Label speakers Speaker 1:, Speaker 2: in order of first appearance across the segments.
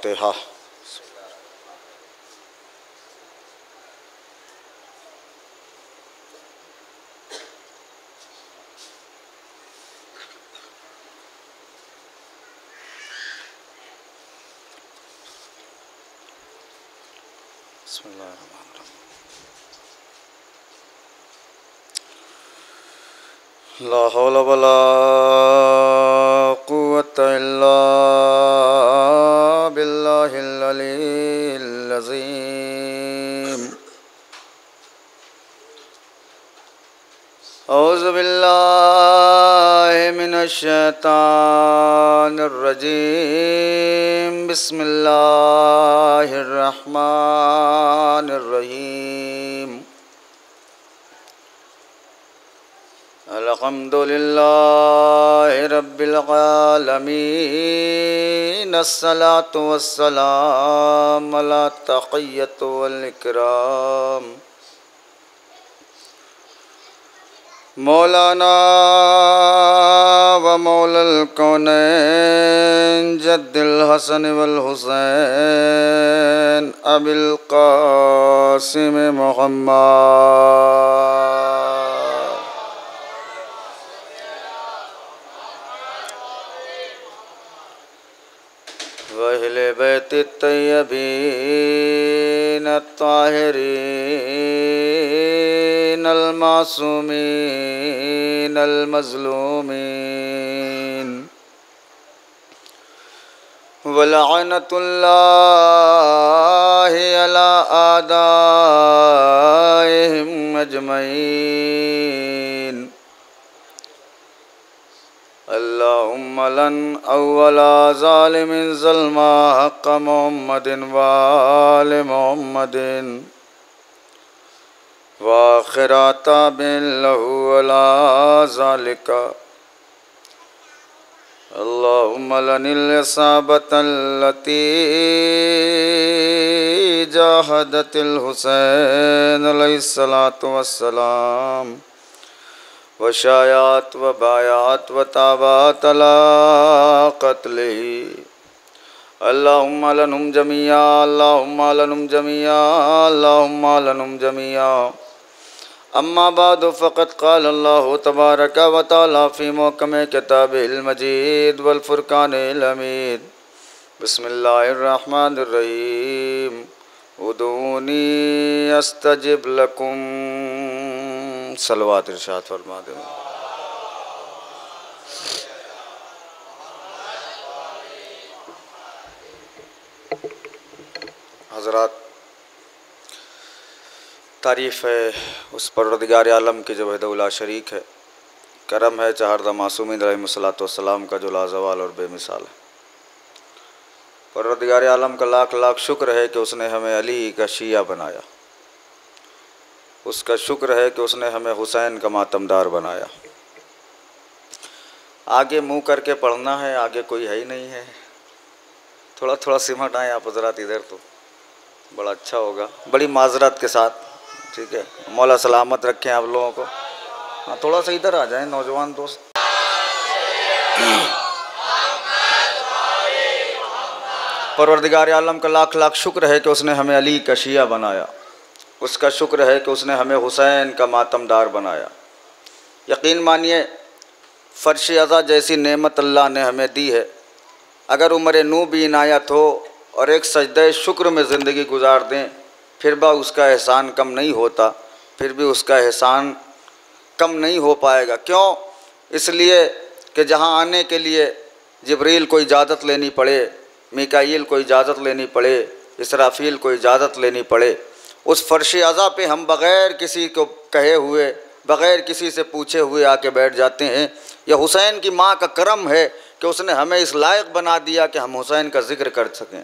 Speaker 1: तेहा ला हौला वला कुव्वता इल्ला बिल्लाहिल अलीय्यिल अज़ीम। औज़ु बिल्लाहि मिनश शैतानिर रजीम। बिस्मिल्लाहिर रहमानिर रहीम। अल्हम्दुलिल्लाहि रब्बिल आलमीन। अस्सलातु वस्सलामु अला तक़िय्यति वल इकराम। मौलाना व मौलल कौनैन जद्दिल हसन वल हुसैन अबिल क़ासिम मुहम्मद वअहले बैतित तय्यबीन अत्ताहिरीन अल मासूमीन अल मज़लूमीन वलअनतुल्लाहि अला आदाइहिम अजमईन। अल्लाहुम्मा लन अव्वला ज़ालिमिन ज़ल्मा हक़्क़ मुहम्मदिन व आलि मुहम्मदिन व आख़िरा ताबिन लहु अला ज़ालिका। अल्लाहुम्मा लनिल इसाबतल्लती जाहदतिल हुसैन अलैहिस्सलातु वस्सलाम वशायात व बायात व ताबात अला क़त्लिही। अल्लाहुम्मा लनहुम जमीआ अल्लाहुम्मा लनहुम जमीआ अल्लाहुम्मा लनहुम जमीआ। अम्मा बाद फ़क़द क़ाल अल्लाहु तबारक व तआला फ़ी मुहकम किताबिहिल मजीद वल फ़ुरक़ानिल हमीद। बिस्मिल्लाहिर रहमानिर रहीम। उदूनी अस्तजिब लकुम। सलवात इरशाद फरमा दे। हज़रात, तारीफ़ है उस परवरदिगार आलम की जो वहदहुल्ला शरीक है। करम है चहारदा मासूमीन अलैहिमुस्सलातु वस्सलाम का जो लाज़वाल और बेमिसाल है। परवरदिगार आलम का लाख लाख शुक्र है कि उसने हमें अली का शिया बनाया। उसका शुक्र है कि उसने हमें हुसैन का मातमदार बनाया। आगे मुँह करके पढ़ना है, आगे कोई है ही नहीं है। थोड़ा थोड़ा सिमट आए आप हज़रात इधर तो बड़ा अच्छा होगा, बड़ी माजरत के साथ। ठीक है, मौला सलामत रखें आप लोगों को। हाँ, थोड़ा सा इधर आ जाएं नौजवान दोस्त। परवरदिगार आलम का लाख लाख शुक्र है कि उसने हमें अली का शिया बनाया। उसका शुक्र है कि उसने हमें हुसैन का मातमदार बनाया। यकीन मानिए, फ़र्श अज़ा जैसी नेमत अल्लाह ने हमें दी है। अगर उम्र नू भी इनायत हो और एक सजदे शुक्र में ज़िंदगी गुजार दें, फिर भी उसका एहसान कम नहीं होता, फिर भी उसका एहसान कम नहीं हो पाएगा। क्यों? इसलिए कि जहाँ आने के लिए जिब्रील को इजाज़त लेनी पड़े, मीकाईल को इजाज़त लेनी पड़े, इसराफील को इजाज़त लेनी पड़े, उस फ़र्श अज़ा पे हम बग़ैर किसी को कहे हुए, बग़ैर किसी से पूछे हुए आके बैठ जाते हैं। यह हुसैन की माँ का करम है कि उसने हमें इस लायक बना दिया कि हम हुसैन का ज़िक्र कर सकें।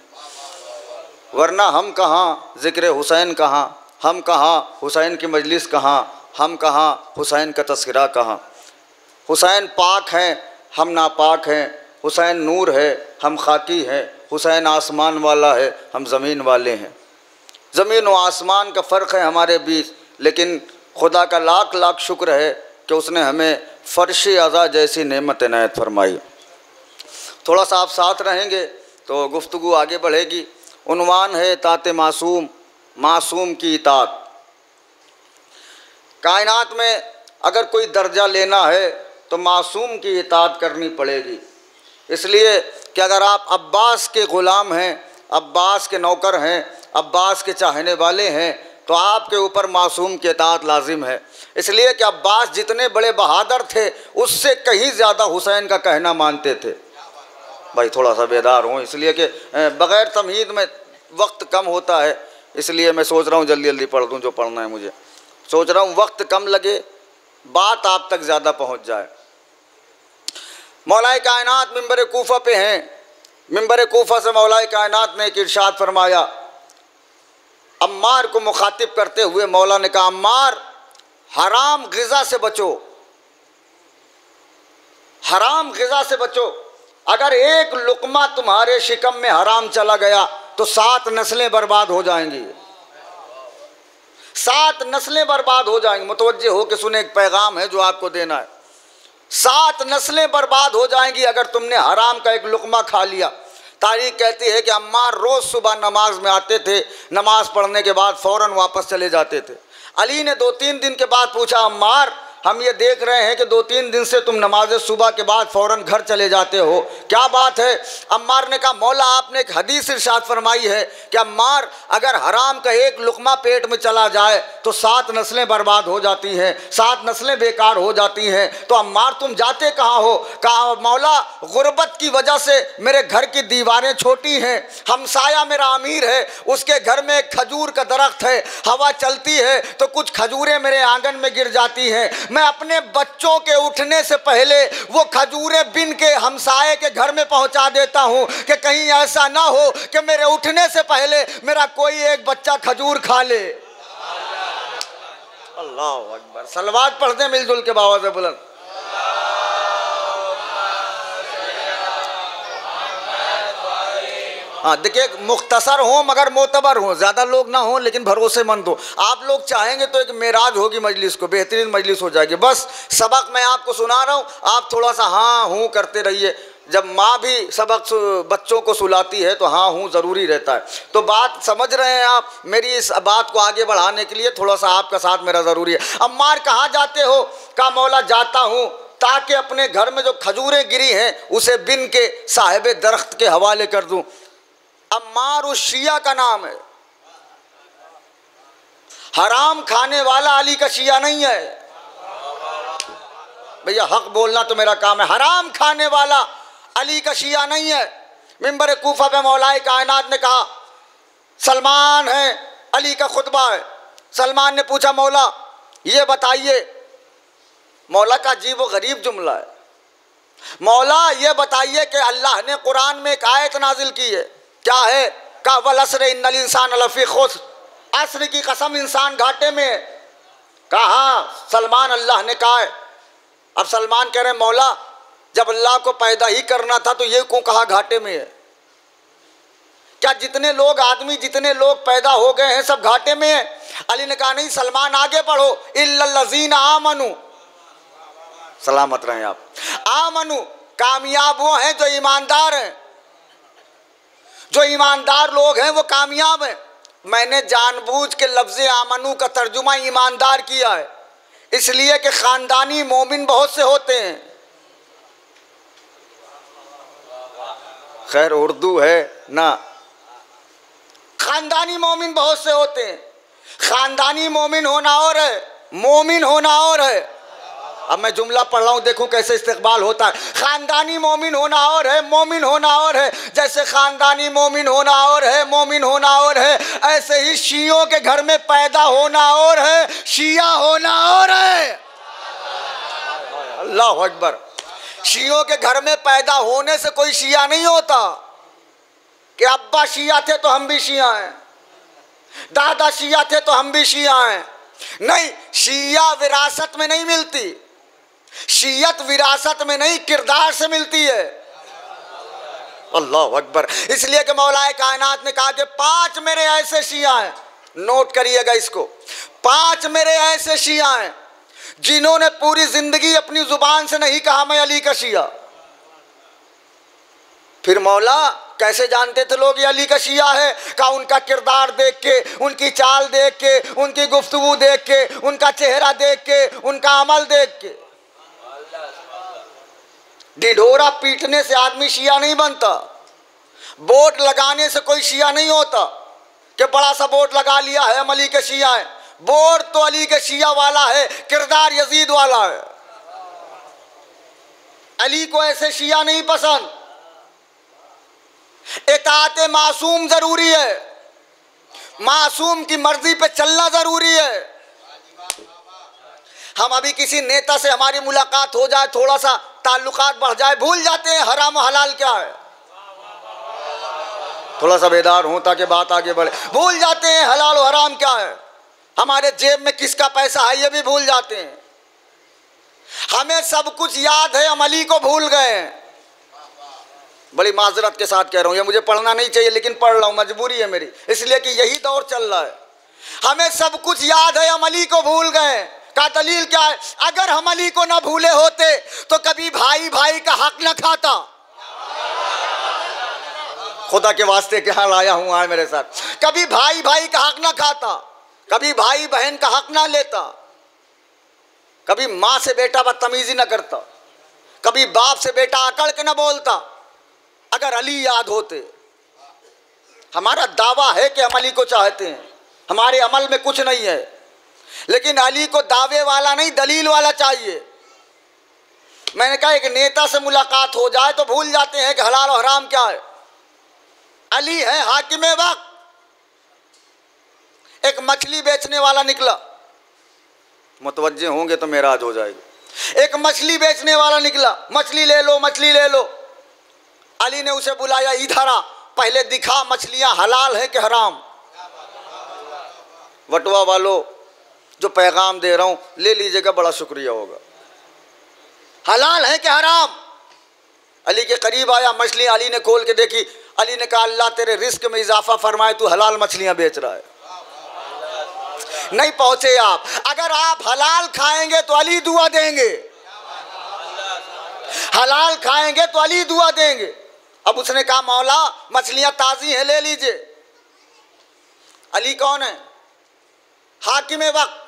Speaker 1: वरना हम कहाँ ज़िक्र हुसैन कहाँ, हम कहाँ हुसैन की मजलिस कहाँ, हम कहाँ हुसैन का तस्करा कहाँ। हुसैन पाक हैं, हम नापाक हैं। हुसैन नूर है, हम खाकी हैं। हुसैन आसमान वाला है, हम ज़मीन वाले हैं। ज़मीन व आसमान का फ़र्क है हमारे बीच, लेकिन खुदा का लाख लाख शुक्र है कि उसने हमें फ़र्श अज़ा जैसी नेमत इनायत फरमाई। थोड़ा सा आप साथ रहेंगे तो गुफ्तगू आगे बढ़ेगी। उन्वान है इताअत मासूम, मासूम की इताअत। कायनात में अगर कोई दर्जा लेना है तो मासूम की इताअत करनी पड़ेगी। इसलिए कि अगर आप अब्बास के ग़ुलाम हैं, अब्बास के नौकर हैं, अब्बास के चाहने वाले हैं, तो आपके ऊपर मासूम की इताअत लाजिम है। इसलिए कि अब्बास जितने बड़े बहादुर थे उससे कहीं ज़्यादा हुसैन का कहना मानते थे। भाई थोड़ा सा बेदार हूँ, इसलिए कि बग़ैर तमहीद में वक्त कम होता है, इसलिए मैं सोच रहा हूँ जल्दी जल्दी पढ़ दूँ जो पढ़ना है मुझे। सोच रहा हूँ वक्त कम लगे, बात आप तक ज़्यादा पहुँच जाए। मौलाए कायनात मिंबर कूफा पे हैं। मिंबर कूफा से मौलाए कायनात ने एक इरशाद फरमाया। अम्मार को मुखातिब करते हुए मौला ने कहा, अम्मार हराम ग़िज़ा से बचो, हराम ग़िज़ा से बचो। अगर एक लुक़मा तुम्हारे शिकम में हराम चला गया तो 7 नस्लें बर्बाद हो जाएंगी, 7 नस्लें बर्बाद हो जाएंगी। मुतवज्जे हो के सुने, एक पैगाम है जो आपको देना है। 7 नस्लें बर्बाद हो जाएंगी अगर तुमने हराम का एक लुक़मा खा लिया। तारीख़ कहती है कि अम्मार रोज़ सुबह नमाज में आते थे, नमाज पढ़ने के बाद फ़ौरन वापस चले जाते थे। अली ने 2-3 दिन के बाद पूछा, अम्मार हम ये देख रहे हैं कि 2-3 दिन से तुम नमाज सुबह के बाद फ़ौरन घर चले जाते हो, क्या बात है? अम्मार ने कहा, मौला आपने एक हदीस इरशाद फरमाई है कि अम्मार अगर हराम का एक लुक़मा पेट में चला जाए तो 7 नस्लें बर्बाद हो जाती हैं, 7 नस्लें बेकार हो जाती हैं। तो अम्मार तुम जाते कहाँ हो? कहा, मौला गुर्बत की वजह से मेरे घर की दीवारें छोटी हैं, हमसाया मेरा अमीर है, उसके घर में एक खजूर का दरख्त है, हवा चलती है तो कुछ खजूरें मेरे आंगन में गिर जाती हैं। मैं अपने बच्चों के उठने से पहले वो खजूरें बिन के हमसाये के घर में पहुंचा देता हूं कि कहीं ऐसा ना हो कि मेरे उठने से पहले मेरा कोई एक बच्चा खजूर खा ले। अल्लाह अकबर। सलवात पढ़ते मिलजुल के बाबा से बुलंद। हाँ देखिए, मुख्तसर हो मगर मोतबर हो, ज़्यादा लोग ना हो लेकिन भरोसेमंद हो। आप लोग चाहेंगे तो एक मेराज होगी मजलिस को, बेहतरीन मजलिस हो जाएगी। बस सबक मैं आपको सुना रहा हूँ, आप थोड़ा सा हाँ हूँ करते रहिए। जब माँ भी सबक बच्चों को सुलाती है तो हाँ हूँ ज़रूरी रहता है। तो बात समझ रहे हैं आप? मेरी इस बात को आगे बढ़ाने के लिए थोड़ा सा आपका साथ मेरा ज़रूरी है। अम्मार कहाँ जाते हो? कहा, मौला जाता हूँ ताकि अपने घर में जो खजूरें गिरी हैं उसे बिन के साहिब दरख्त के हवाले कर दूँ। अम्मार उस शिया का नाम है। हराम खाने वाला अली का शिया नहीं है भैया, हक बोलना तो मेरा काम है। हराम खाने वाला अली का शिया नहीं है। मिंबर कूफा पे मौलाए कायनात ने कहा, सलमान है, अली का खुतबा है। सलमान ने पूछा, मौला ये बताइए। मौला का अजीब व गरीब जुमला है। मौला ये बताइए कि अल्लाह ने कुरान में एक आयत नाजिल की है, क्या है? का वल असर इन्नल इंसान लफी खुस्र, असर की कसम इंसान घाटे में। कहा सलमान, अल्लाह ने कहा है। अब सलमान कह रहे हैं, मौला जब अल्लाह को पैदा ही करना था तो ये क्यों कहा घाटे में है? क्या जितने लोग आदमी जितने लोग पैदा हो गए हैं सब घाटे में है? अली ने कहा, नहीं सलमान आगे पढ़ो, इल्लल्लज़ीना आमनु, सलामत रहें आप। आमनु, कामयाब वो हैं जो ईमानदार हैं। जो ईमानदार लोग हैं वो कामयाब हैं। मैंने जानबूझ के लफ्ज़ आमनु का तर्जुमा ईमानदार किया है, इसलिए कि ख़ानदानी मोमिन बहुत से होते हैं। खैर उर्दू है ना। ख़ानदानी मोमिन बहुत से होते हैं। ख़ानदानी मोमिन होना और है, मोमिन होना और है। अब मैं जुमला पढ़ रहा हूँ, देखो कैसे इस्तेक़बाल होता है। ख़ानदानी मोमिन होना और है, मोमिन होना और है। जैसे ख़ानदानी मोमिन होना और है, मोमिन होना और है, ऐसे ही शियों के घर में पैदा होना और है, शिया होना और है। अल्लाह अकबर। शियों के घर में पैदा होने से कोई शिया नहीं होता कि अब्बा शिया थे तो हम भी शिया हैं, दादा शिया थे तो हम भी शिया हैं। नहीं, शिया विरासत में नहीं मिलती। शियत विरासत में नहीं, किरदार से मिलती है। अल्लाह अकबर। इसलिए कि मौलाए कायनात ने कहा कि 5 मेरे ऐसे शिया हैं, नोट करिएगा इसको, 5 मेरे ऐसे शिया हैं जिन्होंने पूरी जिंदगी अपनी जुबान से नहीं कहा मैं अली का शिया, फिर मौला कैसे जानते थे लोग ये अली का शिया है? का उनका किरदार देख के, उनकी चाल देख के, उनकी गुफ्तगू देख के, उनका चेहरा देख के, उनका अमल देख के। ढिढोरा पीटने से आदमी शिया नहीं बनता, बोर्ड लगाने से कोई शिया नहीं होता कि बड़ा सा बोर्ड लगा लिया है हम अली के शिया है। बोर्ड तो अली के शिया वाला है, किरदार यजीद वाला है। अली को ऐसे शिया नहीं पसंद। इताअत मासूम जरूरी है, मासूम की मर्जी पे चलना जरूरी है। हम अभी किसी नेता से हमारी मुलाकात हो जाए, थोड़ा सा ताल्लुकात बढ़ जाए, भूल जाते हैं हराम और हलाल क्या है। थोड़ा सा बेदार हों ताकि बात आगे बढ़े, भूल जाते हैं हलाल और हराम क्या है। हमारे जेब में किसका पैसा है ये भी भूल जाते हैं। हमें सब कुछ याद है, हम अली को भूल गए हैं। बड़ी माजरत के साथ कह रहा हूँ, ये मुझे पढ़ना नहीं चाहिए लेकिन पढ़ रहा हूँ, मजबूरी है मेरी, इसलिए कि यही दौर चल रहा है। हमें सब कुछ याद है, हम अली को भूल गए। का दलील क्या है? अगर हम अली को ना भूले होते तो कभी भाई भाई का हक ना खाता। खुदा के वास्ते क्या लाया हूं आज मेरे साथ। कभी भाई भाई का हक ना खाता, कभी भाई बहन का हक ना लेता, कभी माँ से बेटा बदतमीजी ना करता, कभी बाप से बेटा अकड़ के ना बोलता। अगर अली याद होते। हमारा दावा है कि हम अली को चाहते हैं, हमारे अमल में कुछ नहीं है, लेकिन अली को दावे वाला नहीं दलील वाला चाहिए। मैंने कहा एक नेता से मुलाकात हो जाए तो भूल जाते हैं कि हलाल और हराम क्या है। अली है हाकिमे वक्त। एक मछली बेचने वाला निकला, मुतवज्जे होंगे तो मेराज हो जाएगी। एक मछली बेचने वाला निकला, मछली ले लो मछली ले लो। अली ने उसे बुलाया, इधर आ, पहले दिखा मछलियां हलाल है कि हराम। वटवा वालों जो पैगाम दे रहा हूं ले लीजिएगा, बड़ा शुक्रिया होगा। हलाल है कि हराम? अली के करीब आया, मछली अली ने खोल के देखी। अली ने कहा अल्लाह तेरे रिस्क में इजाफा फरमाए, तू हलाल मछलियां बेच रहा है। नहीं पहुंचे आप। अगर आप हलाल खाएंगे तो अली दुआ देंगे, हलाल खाएंगे तो अली दुआ देंगे। अब उसने कहा मौला मछलियां ताजी हैं, ले लीजिए। अली कौन है? हाकिमे वक्त।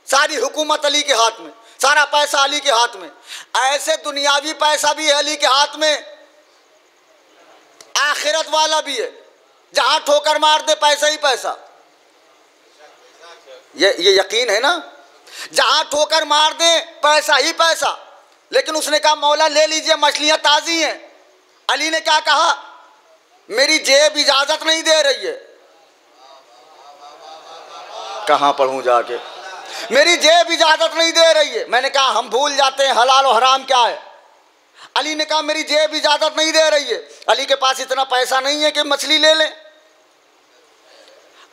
Speaker 1: सारी हुकूमत अली के हाथ में, सारा पैसा अली के हाथ में। ऐसे दुनियावी पैसा भी है अली के हाथ में, आखिरत वाला भी है। जहां ठोकर मार दे पैसा ही पैसा। ये यकीन है ना? जहां ठोकर मार दे पैसा ही पैसा। लेकिन उसने कहा मौला ले लीजिए मछलियां ताजी हैं। अली ने क्या कहा? मेरी जेब इजाजत नहीं दे रही है। कहां पढ़ूं जाके? मेरी जेब इजाजत नहीं दे रही है। मैंने कहा हम भूल जाते हैं हलाल और हराम क्या है। अली ने कहा मेरी जेब इजाजत नहीं दे रही है। अली के पास इतना पैसा नहीं है कि मछली ले ले।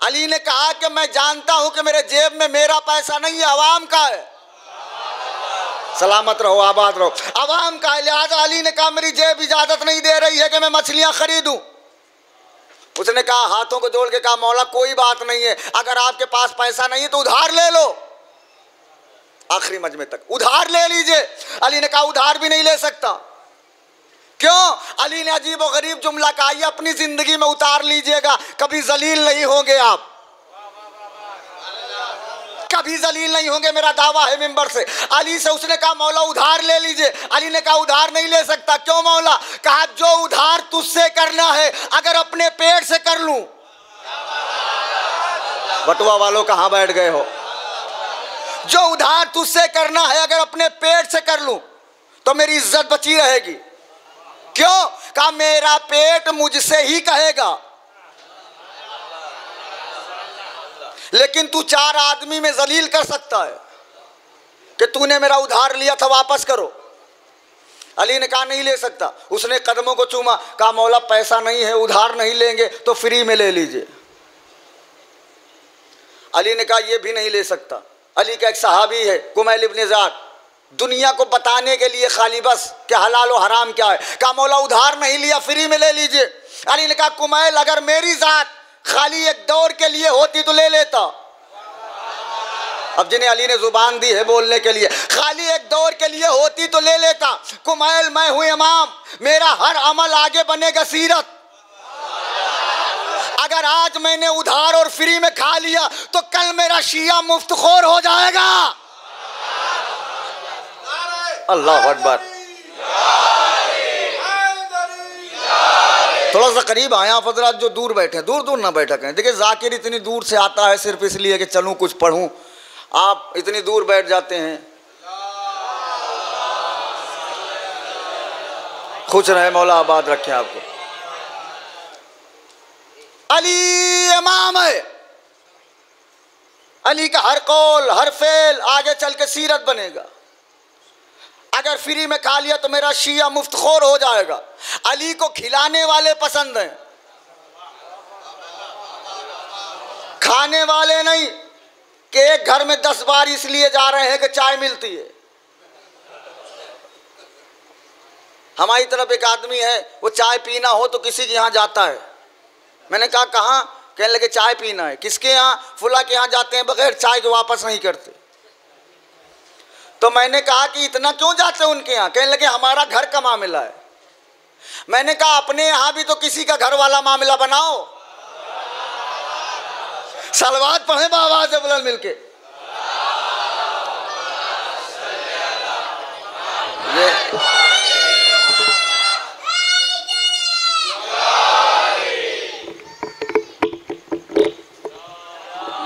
Speaker 1: अली ने कहा कि मैं जानता हूं कि मेरे जेब में मेरा पैसा नहीं है, अवाम का है। सलामत रहो, आबाद रहो। अवाम का है। लिहाजा अली ने कहा मेरी जेब इजाजत नहीं दे रही है कि मैं मछलियां खरीदूं। उसने कहा, हाथों को जोड़ के कहा मौला कोई बात नहीं है, अगर आपके पास पैसा नहीं है तो उधार ले लो। आखिरी मजमे तक उधार ले लीजिए। अली ने कहा उधार भी नहीं ले सकता। क्यों? अली ने अजीब और गरीब जुमला कहा, ये अपनी जिंदगी में उतार लीजिएगा, कभी जलील नहीं होंगे आप, कभी जलील नहीं होंगे, मेरा दावा है मिंबर से। अली से उसने कहा मौला उधार ले लीजिए। अली ने कहा उधार नहीं ले सकता। क्यों मौला? कहा जो उधार तुझसे करना है अगर अपने पेट से कर लूं। बटुआ वालों कहां बैठ गए हो? जो उधार तुझसे करना है अगर अपने पेट से कर लूं तो मेरी इज्जत बची रहेगी। क्यों? कहा मेरा पेट मुझसे ही कहेगा, लेकिन तू चार आदमी में जलील कर सकता है कि तूने मेरा उधार लिया था वापस करो। अली ने कहा नहीं ले सकता। उसने कदमों को चूमा, कहा मौला पैसा नहीं है, उधार नहीं लेंगे तो फ्री में ले लीजिए। अली ने कहा यह भी नहीं ले सकता। अली का एक सहाबी है कुमैल इब्न ज़ाद, दुनिया को बताने के लिए खाली बस कि हलाल और हराम क्या है, कहा मौला उधार नहीं लिया, फ्री में ले लीजिए। अली ने कहा कुमैल अगर मेरी ज़ात खाली एक दौर के लिए होती तो ले लेता, अब जिन्हें अली ने जुबान दी है बोलने के लिए, खाली एक दौर के लिए होती तो ले लेता। कुमैल मैं हूं इमाम, मेरा हर अमल आगे बनेगा सीरत। अगर आज मैंने उधार और फ्री में खा लिया तो कल मेरा शिया मुफ्तखोर हो जाएगा। अल्लाह अकबर। थोड़ा सा करीब आए आप हजरात, जो दूर बैठे, दूर दूर ना बैठा करें। देखिए जाकिर इतनी दूर से आता है सिर्फ इसलिए कि चलूं कुछ पढ़ूं, आप इतनी दूर बैठ जाते हैं। खुश रहे, मौला आबाद रखे आपको। अली इमाम है, अली का हर कौल हर फेल आगे चल के सीरत बनेगा। अगर फ्री में खा लिया तो मेरा शिया मुफ्तखोर हो जाएगा। अली को खिलाने वाले पसंद हैं, खाने वाले नहीं। कि एक घर में 10 बार इसलिए जा रहे हैं कि चाय मिलती है। हमारी तरफ एक आदमी है, वो चाय पीना हो तो किसी के यहाँ जाता है। मैंने कहा कहाँ? कहने लगे चाय पीना है। किसके यहाँ? फुला के यहाँ जाते हैं, बगैर चाय के वापस नहीं करते। तो मैंने कहा कि इतना क्यों जाते हैं उनके यहाँ? कहने लगे हमारा घर का मामला है। मैंने कहा अपने यहाँ भी तो किसी का घर वाला मामला बनाओ। सलवात पढ़े बाबा से बुलंद मिलके।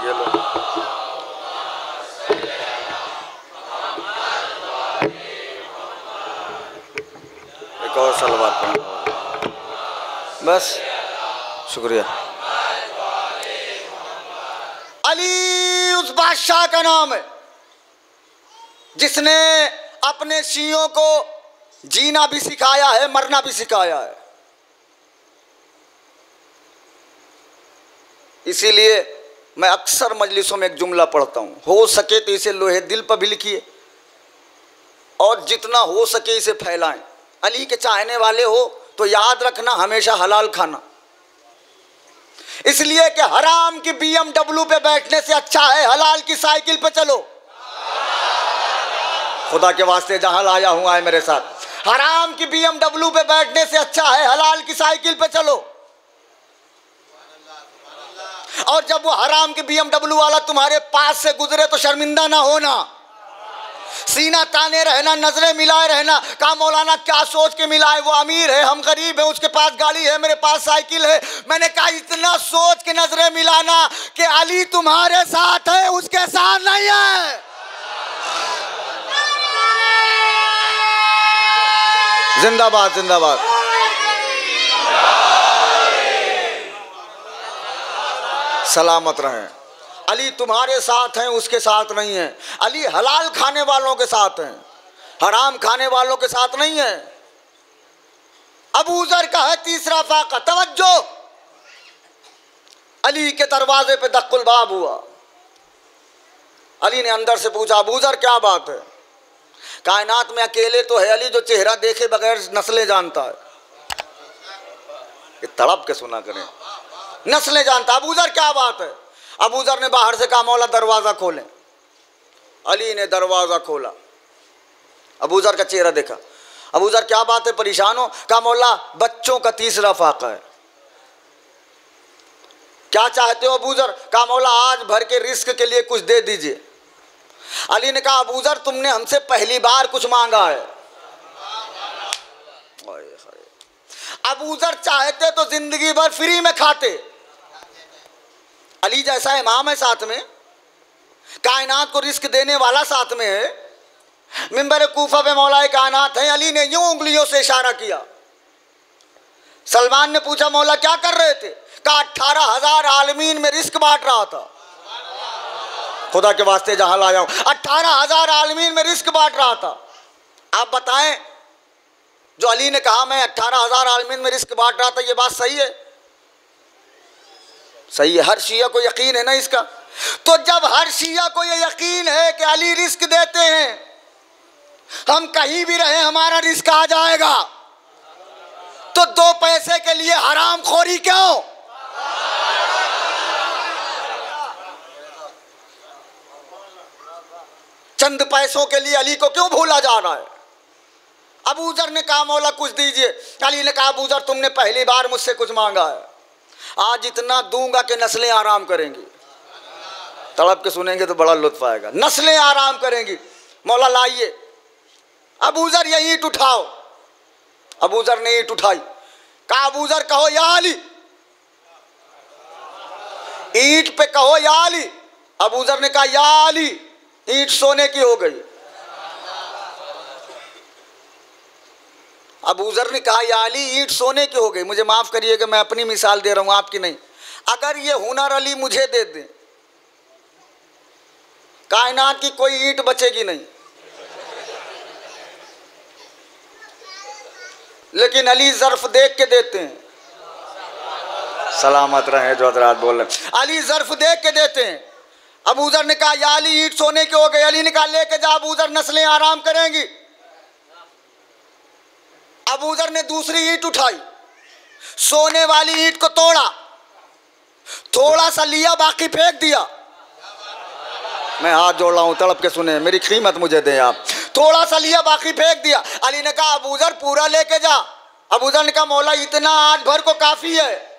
Speaker 1: ये लो एक और सलवात पढ़े बस। शुक्रिया। अली उस बादशाह का नाम है जिसने अपने शियों को जीना भी सिखाया है, मरना भी सिखाया है। इसीलिए मैं अक्सर मजलिसों में एक जुमला पढ़ता हूं, हो सके तो इसे लोहे दिल पर भी लिखिए और जितना हो सके इसे फैलाएं। अली के चाहने वाले हो तो याद रखना हमेशा हलाल खाना। इसलिए कि हराम की BMW पे बैठने से अच्छा है हलाल की साइकिल पे चलो। खुदा के वास्ते जहां लाया हूं आए मेरे साथ। हराम की BMW पे बैठने से अच्छा है हलाल की साइकिल पे चलो। और जब वो हराम की BMW वाला तुम्हारे पास से गुजरे तो शर्मिंदा ना होना, सीना ताने रहना, नजरें मिलाए रहना। कहा मौलाना क्या सोच के मिलाए, वो अमीर है हम गरीब है, उसके पास गाड़ी है मेरे पास साइकिल है। मैंने कहा इतना सोच के नजरें मिलाना कि अली तुम्हारे साथ है उसके साथ नहीं है। जिंदाबाद जिंदाबाद। सलामत रहें। अली तुम्हारे साथ हैं उसके साथ नहीं है। अली हलाल खाने वालों के साथ हैं, हराम खाने वालों के साथ नहीं है। अबू जर का है तीसरा फाका। तवज्जो, अली के दरवाजे पे दक्कुल बाब हुआ। अली ने अंदर से पूछा अबू जर क्या बात है? कायनात में अकेले तो है अली जो चेहरा देखे बगैर नस्लें जानता है। ये तड़प के सुना करें, नस्लें जानता। अबू जर क्या बात है? अबू जर ने बाहर से कहा मौला दरवाजा खोलें। अली ने दरवाजा खोला, अबू जर का चेहरा देखा। अबू जर क्या बात है, परेशान हो? कहा मौला बच्चों का तीसरा फाका है। क्या चाहते हो अबू जर? कहा मौला आज भर के रिस्क के लिए कुछ दे दीजिए। अली ने कहा अबू जर तुमने हमसे पहली बार कुछ मांगा है। अबू जर चाहते तो जिंदगी भर फ्री में खाते। अली जैसा इमाम है साथ में, कायनात को रिस्क देने वाला साथ में है। मिंबर कूफा पे मौलाए कायनात है। अली ने यूं उंगलियों से इशारा किया। सलमान ने पूछा मौला क्या कर रहे थे? कहा 18,000 आलमीन में रिस्क बांट रहा था। खुदा के वास्ते जहां लाया हूं, 18,000 आलमीन में रिस्क बांट रहा था। आप बताएं, जो अली ने कहा मैं 18,000 आलमीन में रिस्क बांट रहा था, ये बात सही है? सही है। हर शिया को यकीन है ना इसका। तो जब हर शिया को ये यकीन है कि अली रिस्क देते हैं, हम कहीं भी रहे हमारा रिस्क आ जाएगा, तो 2 पैसे के लिए हराम खोरी क्यों? चंद पैसों के लिए अली को क्यों भूला जा रहा है? अबू जर ने कहा मौला कुछ दीजिए। अली ने कहा अबू जर तुमने पहली बार मुझसे कुछ मांगा है, आज इतना दूंगा कि नस्लें आराम करेंगी। तड़प के सुनेंगे तो बड़ा लुत्फ आएगा। नस्लें आराम करेंगी। मौला लाइए। अबू जर ये ईंट उठाओ। अबू जर ने ईंट उठाई। कहा अबू जर कहो या अली, ईंट पे कहो या अली। अबू जर ने कहा या अली, ईंट सोने की हो गई। अबू जर ने कहा या अली, ईंट सोने की हो गई। मुझे माफ करिएगा, मैं अपनी मिसाल दे रहा हूं, आपकी नहीं। अगर ये हुनर अली मुझे दे दे, कायनात की कोई ईंट बचेगी नहीं। लेकिन अली ज़र्फ देख के देते हैं। सलामत रहे जो हजरात बोल रहे। अली ज़र्फ देख के देते हैं। अबू जर ने कहा या अली, ईंट सोने की हो गई। अली ने कहा लेके जा अबू जर, नस्लें आराम करेंगी। अबू जर ने दूसरी ईंट उठाई, सोने वाली ईंट को तोड़ा, थोड़ा सा लिया, बाकी फेंक दिया। मैं हाथ जोड़ रहा हूं, तड़प के सुने, मेरी कीमत मुझे दें आप। थोड़ा सा लिया, बाकी फेंक दिया। अली ने कहा अबू जर पूरा लेके जा। अबू जर ने कहा मौला इतना आज भर को काफी है।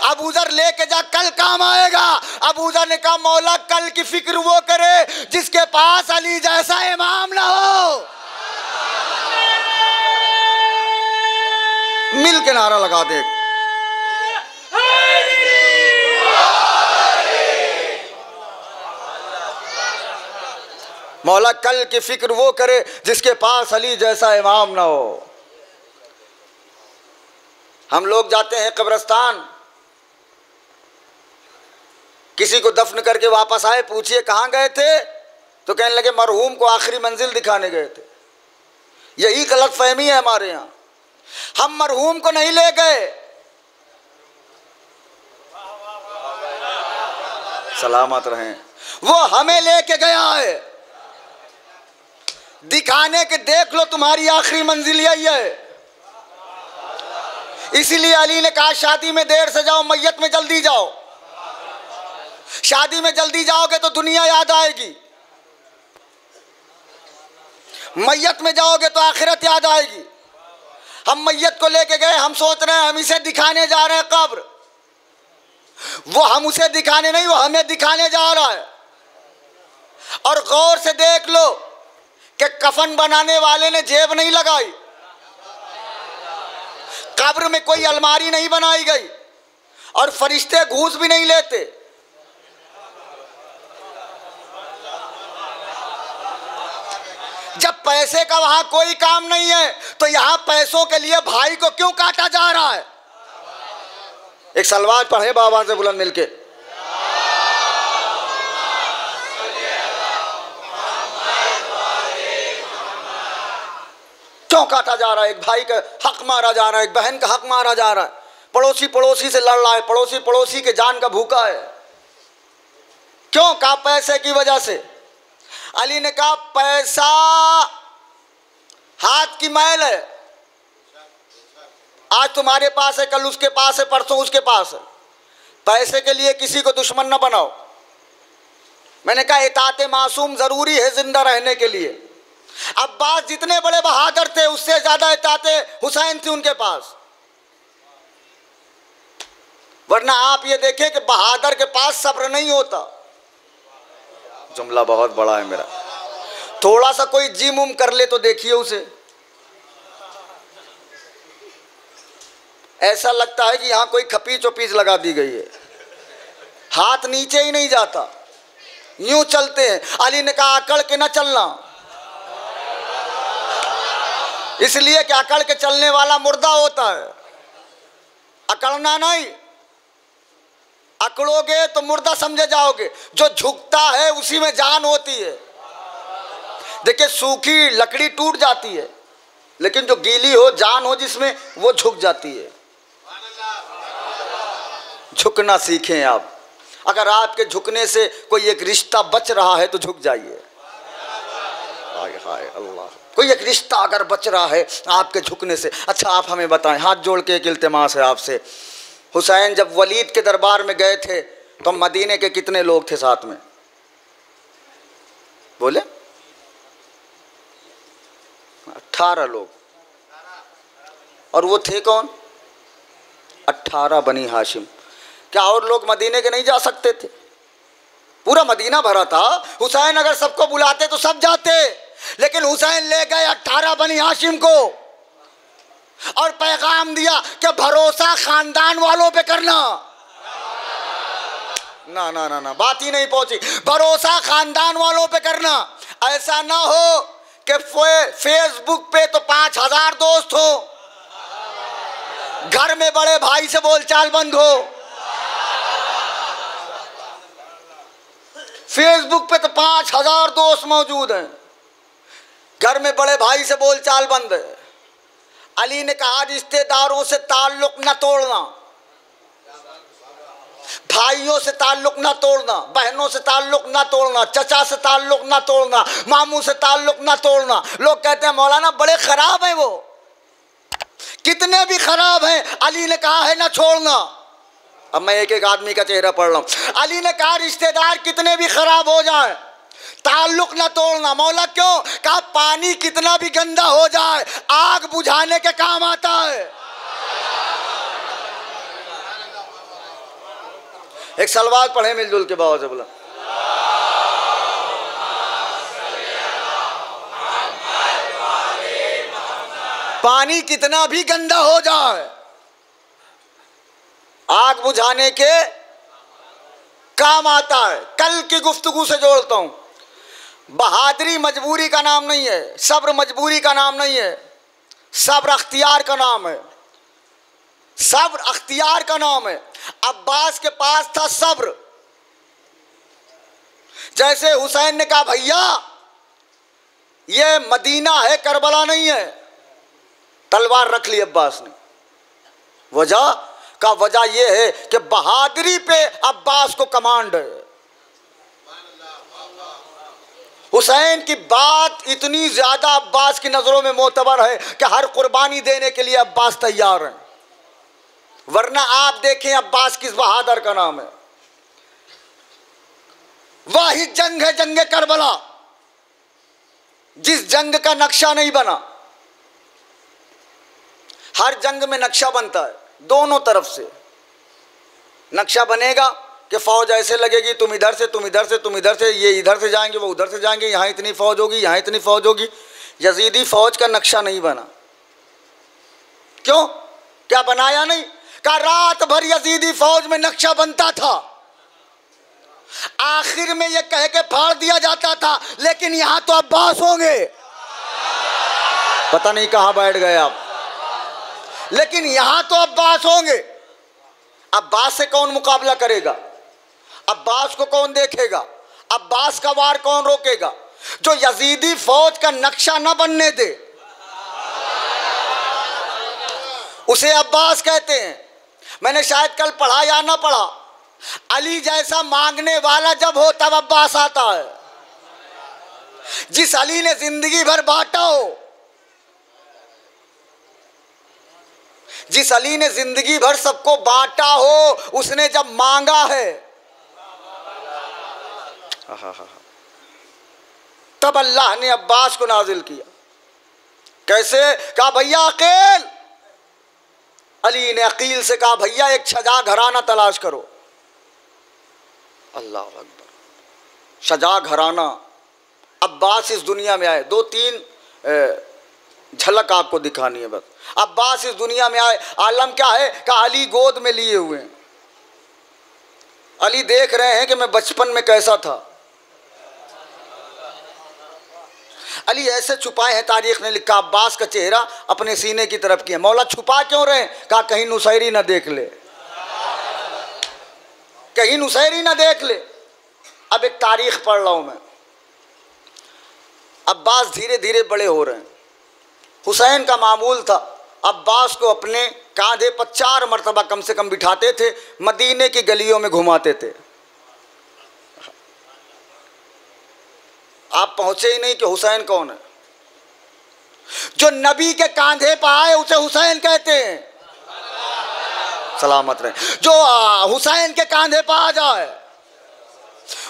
Speaker 1: अबू जर लेके जा, कल काम आएगा। अबू जर ने कहा मौला कल की फिक्र वो करे जिसके पास अली जैसा इमाम ना हो। मिल के नारा लगा दे। मौला कल की फिक्र वो करे जिसके पास अली जैसा इमाम ना हो। हम लोग जाते हैं कब्रिस्तान, किसी को दफन करके वापस आए, पूछिए कहाँ गए थे, तो कहने लगे मरहूम को आखिरी मंजिल दिखाने गए थे। यही गलत फहमी है हमारे यहाँ। हम मरहूम को नहीं ले गए, सलामत रहें, वो हमें लेके गया है दिखाने के, देख लो तुम्हारी आखिरी मंजिल यही है। इसीलिए अली ने कहा शादी में देर से जाओ, मैयत में जल्दी जाओ। शादी में जल्दी जाओगे तो दुनिया याद आएगी, मैयत में जाओगे तो आखिरत याद आएगी। हम मैयत को लेके गए, हम सोच रहे हैं हम इसे दिखाने जा रहे हैं कब्र, वो हम उसे दिखाने नहीं, वो हमें दिखाने जा रहा है। और गौर से देख लो कि कफन बनाने वाले ने जेब नहीं लगाई, कब्र में कोई अलमारी नहीं बनाई गई, और फरिश्ते घूस भी नहीं लेते। जब पैसे का वहां कोई काम नहीं है तो यहां पैसों के लिए भाई को क्यों काटा जा रहा है? एक सलवात पढ़े बाबा से बुलंद मिलके। क्यों काटा जा रहा है? एक भाई का हक मारा जा रहा है, एक बहन का हक मारा जा रहा है, पड़ोसी पड़ोसी से लड़ रहा है, पड़ोसी पड़ोसी के जान का भूखा है। क्यों? कहा पैसे की वजह से। अली ने कहा पैसा हाथ की मैल है, आज तुम्हारे पास है, कल उसके पास है, परसों उसके पास है। पैसे के लिए किसी को दुश्मन न बनाओ। मैंने कहा इताअत मासूम जरूरी है जिंदा रहने के लिए। अब्बास जितने बड़े बहादुर थे उससे ज्यादा इताअत हुसैन थी उनके पास। वरना आप ये देखें कि बहादुर के पास सब्र नहीं होता। जुमला बहुत बड़ा है मेरा, थोड़ा सा कोई जिम उम कर ले तो देखिए उसे, ऐसा लगता है कि यहां कोई खपीच वपीच लगा दी गई है, हाथ नीचे ही नहीं जाता, यूं चलते हैं। अली ने कहा अकड़ के न चलना, इसलिए कि अकड़ के चलने वाला मुर्दा होता है, अकड़ना नहीं। अकड़ोगे तो मुर्दा समझे जाओगे। जो झुकता है उसी में जान होती है। देखिए सूखी लकड़ी टूट जाती है, लेकिन जो गीली हो, जान हो जिसमें, वो झुक जाती है। झुकना सीखें आप। अगर आपके झुकने से कोई एक रिश्ता बच रहा है तो झुक जाइए। हाय हाय अल्लाह, कोई एक रिश्ता अगर बच रहा है आपके झुकने से। अच्छा आप हमें बताएं, हाथ जोड़ के एक इल्तिमास है आपसे, हुसैन जब वलीद के दरबार में गए थे तो मदीने के कितने लोग थे साथ में? बोले 18 लोग। और वो थे कौन? 18 बनी हाशिम। क्या और लोग मदीने के नहीं जा सकते थे? पूरा मदीना भरा था। हुसैन अगर सबको बुलाते तो सब जाते, लेकिन हुसैन ले गए 18 बनी हाशिम को और पैगाम दिया कि भरोसा खानदान वालों पे करना। ना ना ना ना, बात ही नहीं पहुंची। भरोसा खानदान वालों पे करना। ऐसा ना हो कि फेसबुक पे तो 5000 दोस्त हो, घर में बड़े भाई से बोलचाल बंद हो। फेसबुक पे तो 5000 दोस्त मौजूद हैं, घर में बड़े भाई से बोलचाल बंद है। अली ने कहा रिश्तेदारों से ताल्लुक न तोड़ना, भाइयों से ताल्लुक न तोड़ना, बहनों से ताल्लुक न तोड़ना, चचा से ताल्लुक न तोड़ना, मामू से ताल्लुक न तोड़ना। लोग कहते हैं मौलाना बड़े खराब हैं वो। कितने भी खराब हैं, अली ने कहा है ना छोड़ना। अब मैं एक एक आदमी का चेहरा पढ़ रहा हूं। अली ने कहा रिश्तेदार कितने भी खराब हो जाए ताल्लुक ना तोड़ना। मौला क्यों? कहा पानी कितना भी गंदा हो जाए आग बुझाने के काम आता है। एक सलवात पढ़े मिलजुल के बाबा से बोला। पानी कितना भी गंदा हो जाए आग बुझाने के काम आता है। कल की गुफ्तगू से जोड़ता हूं। बहादुरी मजबूरी का नाम नहीं है, सब्र मजबूरी का नाम नहीं है, सब्र अख्तियार का नाम है। सब्र अख्तियार का नाम है। अब्बास के पास था सब्र। जैसे हुसैन ने कहा भैया ये मदीना है करबला नहीं है, तलवार रख ली अब्बास ने। वजह यह है कि बहादुरी पे अब्बास को कमांड है। हुसैन की बात इतनी ज्यादा अब्बास की नजरों में मोतबर है कि हर कुर्बानी देने के लिए अब्बास तैयार है। वरना आप देखें अब्बास किस बहादुर का नाम है। वही जंग है जंग करबला, जिस जंग का नक्शा नहीं बना। हर जंग में नक्शा बनता है, दोनों तरफ से नक्शा बनेगा कि फौज ऐसे लगेगी, तुम इधर से तुम इधर से तुम इधर से, ये इधर से जाएंगे वो उधर से जाएंगे, यहाँ इतनी फौज होगी यहाँ इतनी फौज होगी। यजीदी फौज का नक्शा नहीं बना। क्यों? क्या बनाया नहीं? का रात भर यजीदी फौज में नक्शा बनता था, आखिर में ये कह के फाड़ दिया जाता था लेकिन यहां तो अब्बास होंगे। पता नहीं कहां बैठ गए आप, लेकिन यहां तो अब्बास होंगे। अब्बास से कौन मुकाबला करेगा? अब्बास को कौन देखेगा? अब्बास का वार कौन रोकेगा? जो यजीदी फौज का नक्शा न बनने दे उसे अब्बास कहते हैं। मैंने शायद कल पढ़ा या ना पढ़ा, अली जैसा मांगने वाला जब हो तब अब्बास आता है। जिस अली ने जिंदगी भर बांटा हो, जिस अली ने जिंदगी भर सबको बांटा हो, उसने जब मांगा है तब अल्लाह ने अब्बास को नाजिल किया। कैसे? कहा भैया अकील। अली ने अकील से कहा भैया एक शजा घराना तलाश करो। अल्लाह अकबर। शजा घराना। अब्बास इस दुनिया में आए, 2-3 झलक आपको दिखानी है बस। अब्बास इस दुनिया में आए, आलम क्या है? कि अली गोद में लिए हुए हैं। अली देख रहे हैं कि मैं बचपन में कैसा था। अली ऐसे छुपाए हैं, तारीख ने लिखा अब्बास का चेहरा अपने सीने की तरफ किया। मौला छुपा क्यों रहे? कहा कहीं नुसैरी ना देख ले, कहीं नुसैरी ना देख ले। अब एक तारीख पढ़ रहा हूं मैं। अब्बास धीरे धीरे बड़े हो रहे हैं। हुसैन का मामूल था अब्बास को अपने कांधे पर 4 मरतबा कम से कम बिठाते थे, मदीने की गलियों में घुमाते थे। आप पहुंचे ही नहीं कि हुसैन कौन है। जो नबी के कांधे पर आए उसे हुसैन कहते हैं, सलामत रहे। जो हुसैन के कांधे पर आ जाए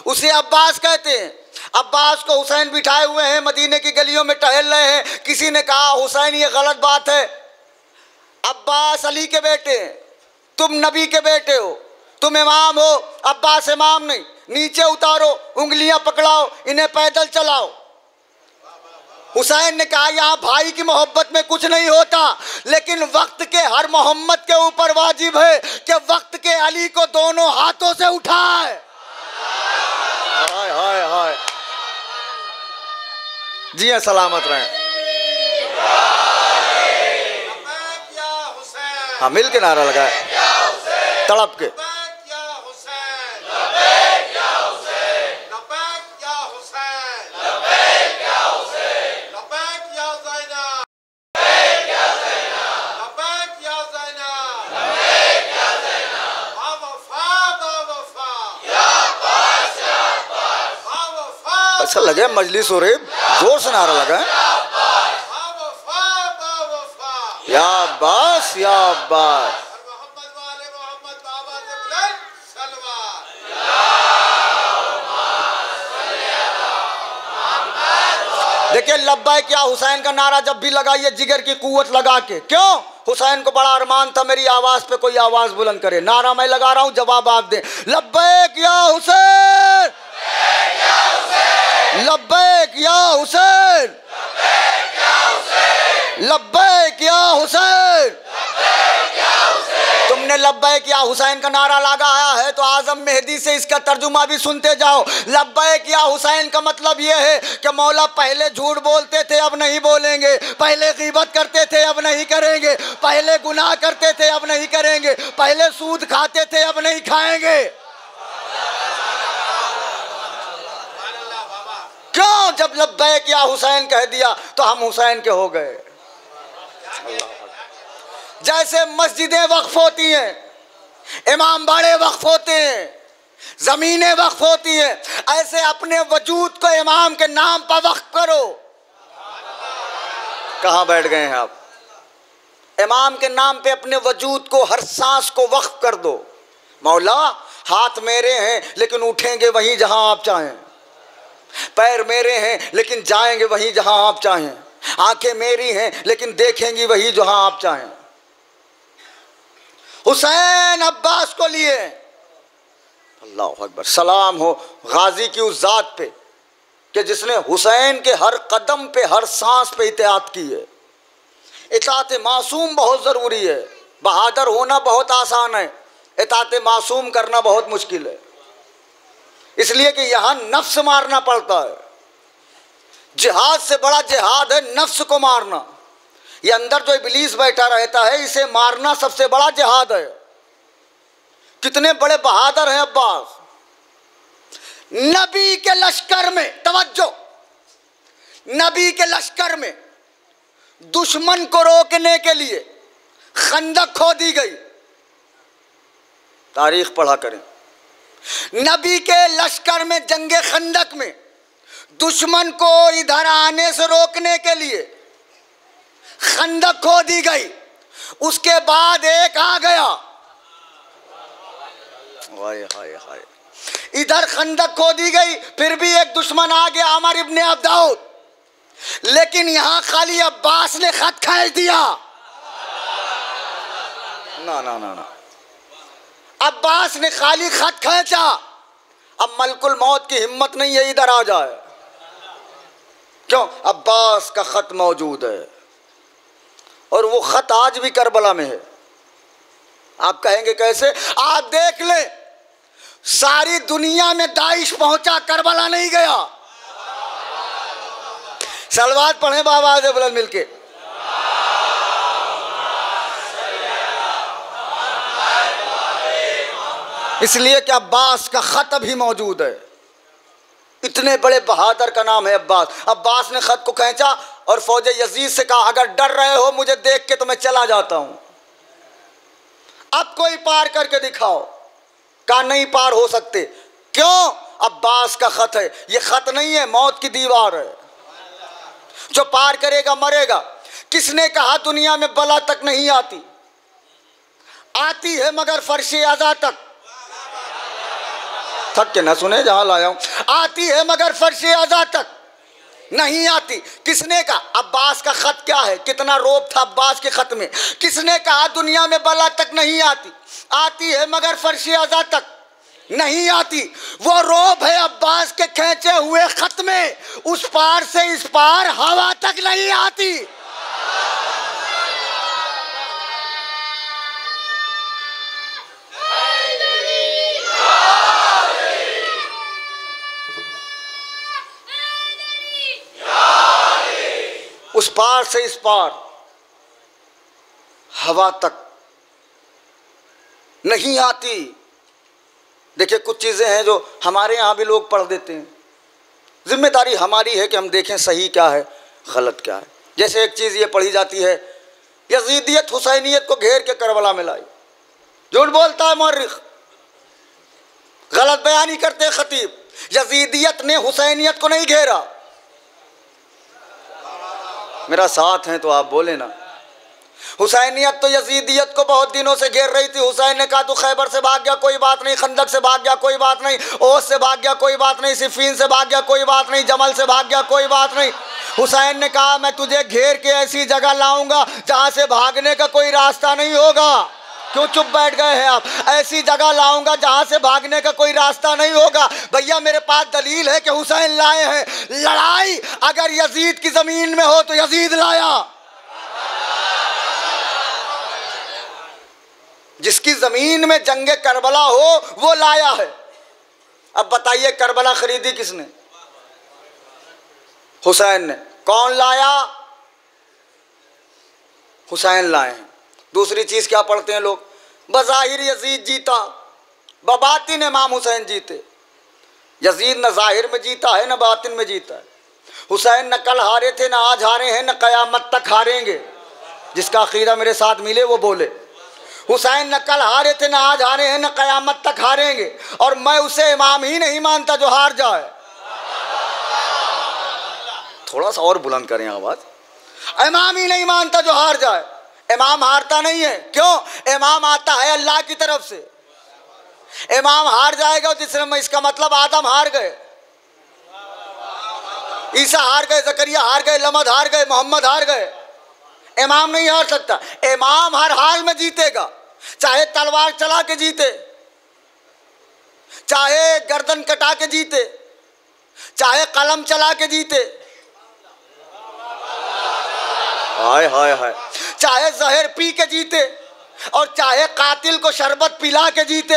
Speaker 1: उसे अब्बास कहते हैं। अब्बास को हुसैन बिठाए हुए हैं, मदीने की गलियों में टहल रहे हैं। किसी ने कहा हुसैन ये गलत बात है, अब्बास अली के बेटे हैं, तुम नबी के बेटे हो, तुम इमाम हो, अब्बास इमाम नहीं, नीचे उतारो, उंगलियां पकड़ाओ, इन्हें पैदल चलाओ। हुसैन ने कहा यहाँ भाई की मोहब्बत में कुछ नहीं होता, लेकिन वक्त के हर मोहम्मद के ऊपर वाजिब है कि वक्त के अली को दोनों हाथों से उठाए। हाय हाय हाय, जी सलामत रहें। हाँ, मिल के नारा लगाए, तड़प के। अच्छा लगे मजलिस हो रही, जोर से नारा लगाए, या अब्बास या अब्बास। देखिए लब्बैक या हुसैन का नारा जब भी लगाइए जिगर की कुव्वत लगा के। क्यों? हुसैन को बड़ा अरमान था मेरी आवाज पे कोई आवाज बुलंद करे। नारा मैं लगा रहा हूं, जवाब आप दें। लब्बैक या हुसैन, लब्बैक या हुसैन, लब्बैक या हुसैन। तुमने लब्बैक या हुसैन का नारा लगाया है तो आजम मेहदी से इसका तर्जुमा भी सुनते जाओ। लब्बैक या हुसैन का मतलब यह है कि मौला पहले झूठ बोलते थे अब नहीं बोलेंगे, पहले गीबत करते थे अब नहीं करेंगे, पहले गुनाह करते थे अब नहीं करेंगे, पहले सूद खाते थे अब नहीं खाएंगे। क्यों? जब लब्बैक या हुसैन कह दिया तो हम हुसैन के हो गए। जैसे मस्जिदें वक्फ होती हैं, इमाम बाड़े वक्फ होते हैं, जमीनें वक्फ होती हैं, ऐसे अपने वजूद को इमाम के नाम पर वक्फ करो। कहां बैठ गए हैं आप? इमाम के नाम पे अपने वजूद को, हर सांस को वक्फ कर दो। मौला हाथ मेरे हैं लेकिन उठेंगे वहीं जहां आप चाहें, पैर मेरे हैं लेकिन जाएंगे वहीं जहां आप चाहें, आंखें मेरी हैं लेकिन देखेंगी वहीं जहां आप चाहें। हुसैन अब्बास को लिए, अल्लाह अकबर, सलाम हो गाजी की उस जात पे कि जिसने हुसैन के हर कदम पे, हर सांस पे इताअत की है। इताअत मासूम बहुत ज़रूरी है। बहादुर होना बहुत आसान है, इताअत मासूम करना बहुत मुश्किल है। इसलिए कि यहाँ नफ्स मारना पड़ता है। जिहाद से बड़ा जिहाद है नफ्स को मारना। ये अंदर जो इब्लीस बैठा रहता है इसे मारना सबसे बड़ा जिहाद है। कितने बड़े बहादुर हैं अब्बास। नबी के लश्कर में, तवज्जो, नबी के लश्कर में दुश्मन को रोकने के लिए खंदक खोदी गई। तारीख पढ़ा करें। नबी के लश्कर में जंगे खंदक में दुश्मन को इधर आने से रोकने के लिए खंदक खोदी गई। उसके बाद एक आ गया, हाय हाय हाय, इधर खंदक खोदी गई, फिर भी एक दुश्मन आ गया, अमर इब्ने अब्दाउद। लेकिन यहां खाली अब्बास ने खत खींच दिया। ना ना ना ना, अब्बास ने खाली खत खींचा। अब मलकुल मौत की हिम्मत नहीं है इधर आ जाए। क्यों? अब्बास का खत मौजूद है और वो खत आज भी करबला में है। आप कहेंगे कैसे? आप देख ले, सारी दुनिया में दाइश पहुंचा, करबला नहीं गया। सलवात पढ़े बाबा से बुलंद मिलके। इसलिए कि अब्बास का खत भी मौजूद है। इतने बड़े बहादुर का नाम है अब्बास। अब्बास ने खत को खींचा और फौज यजीद से कहा अगर डर रहे हो मुझे देख के तो मैं चला जाता हूं, अब कोई पार करके दिखाओ। कहा नहीं पार हो सकते। क्यों? अब्बास का खत है। ये खत नहीं है, मौत की दीवार है। जो पार करेगा मरेगा। किसने कहा दुनिया में बला तक नहीं आती? आती है मगर फर्श अज़ा तक। थक के ना सुने जहां लाया हूं।
Speaker 2: आती है मगर फर्शे अज़ा तक नहीं आती। किसने कहा? अब्बास का खत क्या है, कितना रोब था अब्बास के खत में। किसने कहा दुनिया में बला तक नहीं आती, आती है मगर फर्शे अज़ा तक नहीं आती। वो रोब है अब्बास के खींचे हुए खत में, उस पार से इस पार हवा तक नहीं आती। उस पार से इस पार हवा तक नहीं आती। देखिए कुछ चीज़ें हैं जो हमारे यहाँ भी लोग पढ़ देते हैं। जिम्मेदारी हमारी है कि हम देखें सही क्या है गलत क्या है। जैसे एक चीज़ ये पढ़ी जाती है, यजीदियत हुसैनियत को घेर के करबला में लाई। झूठ बोलता है मौर्रिख, गलत बयानी करते हैं खतीब। यजीदियत ने हुसैनियत को नहीं घेरा। मेरा साथ हैं तो आप बोले ना। हुसैनियत तो यजीदियत को बहुत दिनों से घेर रही थी। हुसैन ने कहा तू खैबर से भाग गया कोई बात नहीं, खंदक से भाग गया कोई बात नहीं, ओस से भाग गया कोई बात नहीं, सिफीन से भाग गया कोई बात नहीं, जमल से भाग गया कोई बात नहीं। हुसैन ने कहा मैं तुझे घेर के ऐसी जगह लाऊंगा जहां से भागने का कोई रास्ता नहीं होगा। क्यों चुप बैठ गए हैं आप? ऐसी जगह लाऊंगा जहां से भागने का कोई रास्ता नहीं होगा। भैया मेरे पास दलील है कि हुसैन लाए हैं। लड़ाई अगर यजीद की जमीन में हो तो यजीद लाया। जिसकी जमीन में जंगे करबला हो वो लाया है। अब बताइए करबला खरीदी किसने? हुसैन ने। कौन लाया? हुसैन लाए हैं। दूसरी चीज क्या पढ़ते हैं लोग? बज़ाहिर यजीद जीता, बबातिन इमाम हुसैन जीते। यजीद न जाहिर में जीता है न बातिन में जीता है। हुसैन न कल हारे थे न आज हारे हैं न कयामत तक हारेंगे। जिसका अकीदा मेरे साथ मिले वो बोले। हुसैन न कल हारे थे न आज हारे हैं न कयामत तक हारेंगे। और मैं उसे इमाम ही नहीं मानता जो हार जाए। थोड़ा सा और बुलंद करें आवाज। इमाम ही नहीं मानता जो हार जाए। इमाम हारता नहीं है। क्यों? इमाम आता है अल्लाह की तरफ से। इमाम हार जाएगा जिसमें इसका मतलब आदम हार गए, ईसा हार गए, जकरिया हार गए, लमद हार गए, मोहम्मद हार गए। इमाम नहीं हार सकता। इमाम हर हाल में जीतेगा, चाहे तलवार चला के जीते, चाहे गर्दन कटा के जीते, चाहे कलम चला के जीते, हाय हाय हाय, चाहे जहर पी के जीते और चाहे कातिल को शरबत पिला के जीते।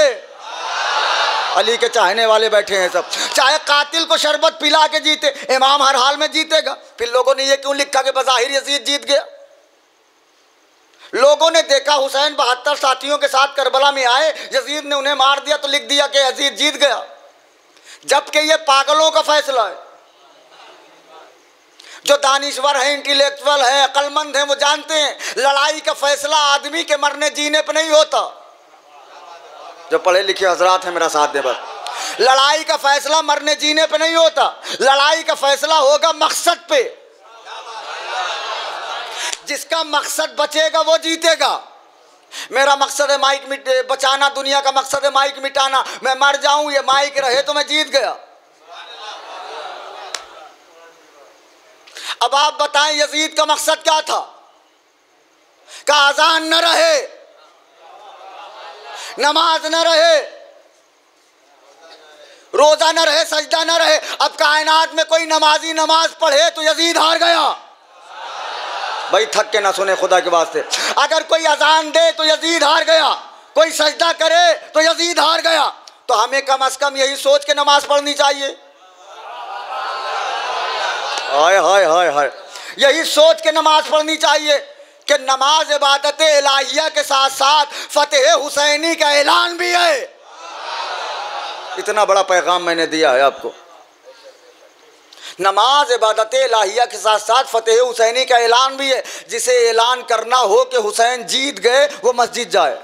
Speaker 2: अली के चाहने वाले बैठे हैं सब। चाहे कातिल को शरबत पिला के जीते, इमाम हर हाल में जीतेगा। फिर लोगों ने ये क्यों लिखा कि बज़ाहिर यजीद जीत गया? लोगों ने देखा हुसैन 72 साथियों के साथ करबला में आए, यजीद ने उन्हें मार दिया तो लिख दिया कि यजीद जीत गया। जबकि ये पागलों का फैसला है। जो दानिश्वर हैं, इंटेलेक्चुअल हैं, अक्लमंद हैं, वो जानते हैं लड़ाई का फैसला आदमी के मरने जीने पे नहीं होता। जो पढ़े लिखे हजरात हैं मेरा साथ दे बस। लड़ाई का फैसला मरने जीने पे नहीं होता। लड़ाई का फैसला होगा मकसद पे। जिसका मकसद बचेगा वो जीतेगा। मेरा मकसद है माइक बचाना, दुनिया का मकसद है माइक मिटाना। मैं मर जाऊं ये माइक रहे तो मैं जीत गया। अब आप बताएं यजीद का मकसद क्या था? का अजान न रहे, नमाज न रहे, रोजा न रहे, सजदा न रहे। अब कायनात में कोई नमाजी नमाज पढ़े तो यजीद हार गया। भाई थक के ना सुने खुदा के वास्ते। अगर कोई अजान दे तो यजीद हार गया, कोई सजदा करे तो यजीद हार गया। तो हमें कम से कम यही सोच के नमाज पढ़नी चाहिए। हाय हाय हाय हाय, यही सोच के नमाज पढ़नी चाहिए कि नमाज इबादत इलाहिया के साथ साथ फतेह हुसैनी का ऐलान भी है। इतना बड़ा पैगाम मैंने दिया है आपको। नमाज इबादत इलाहिया के साथ साथ फतेह हुसैनी का ऐलान भी है। जिसे ऐलान करना हो कि हुसैन जीत गए वो मस्जिद जाए।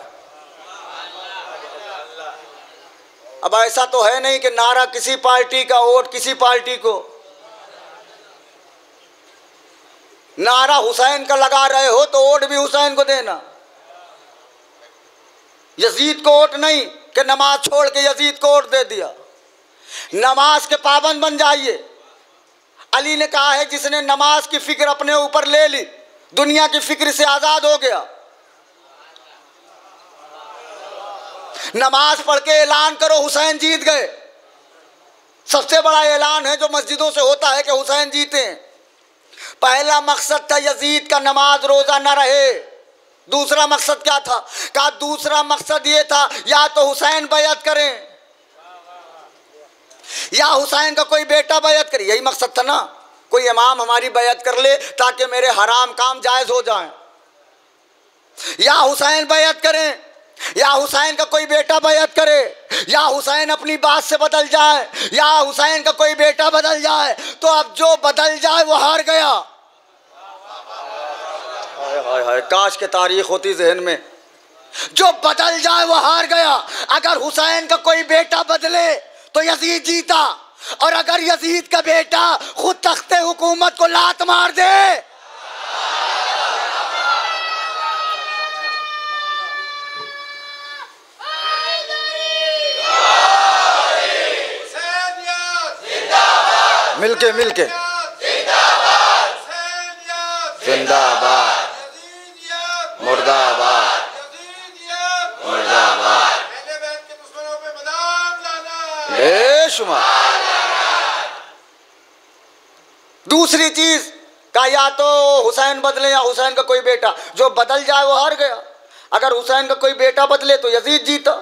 Speaker 2: अब ऐसा तो है नहीं कि नारा किसी पार्टी का, वोट किसी पार्टी को। नारा हुसैन का लगा रहे हो तो वोट भी हुसैन को देना। यजीद को वोट नहीं कि नमाज छोड़ के यजीद को वोट दे दिया। नमाज के पाबंद बन जाइए। अली ने कहा है जिसने नमाज की फिक्र अपने ऊपर ले ली, दुनिया की फिक्र से आजाद हो गया। नमाज पढ़ के ऐलान करो हुसैन जीत गए। सबसे बड़ा ऐलान है जो मस्जिदों से होता है कि हुसैन जीते हैं। पहला मकसद था यजीद का नमाज रोजा न रहे। दूसरा मकसद क्या था? कहा दूसरा मकसद ये था या तो हुसैन बैअत करें या हुसैन का कोई बेटा बैअत करे। यही मकसद था ना, कोई इमाम हमारी बैअत कर ले ताकि मेरे हराम काम जायज हो जाएं। या हुसैन बैअत करें या हुसैन का कोई बेटा बैअत करे या हुसैन अपनी बात से बदल जाए या हुसैन का कोई बेटा बदल जाए। तो अब जो बदल जाए वो हार गया। हाय हाय, काश के तारीख होती जहन में। जो बदल जाए वो हार गया। अगर हुसैन का कोई बेटा बदले तो यजीद जीता, और अगर यजीद का बेटा खुद तख्ते हुकूमत को लात मार दे मिलके मिलके जिंदाबाद मुर्दाबाद मुर्दाबाद बेशुमार। दूसरी चीज का या तो हुसैन बदले या हुसैन का कोई बेटा। जो बदल जाए वो हार गया। अगर हुसैन का कोई बेटा बदले तो यजीद जीता,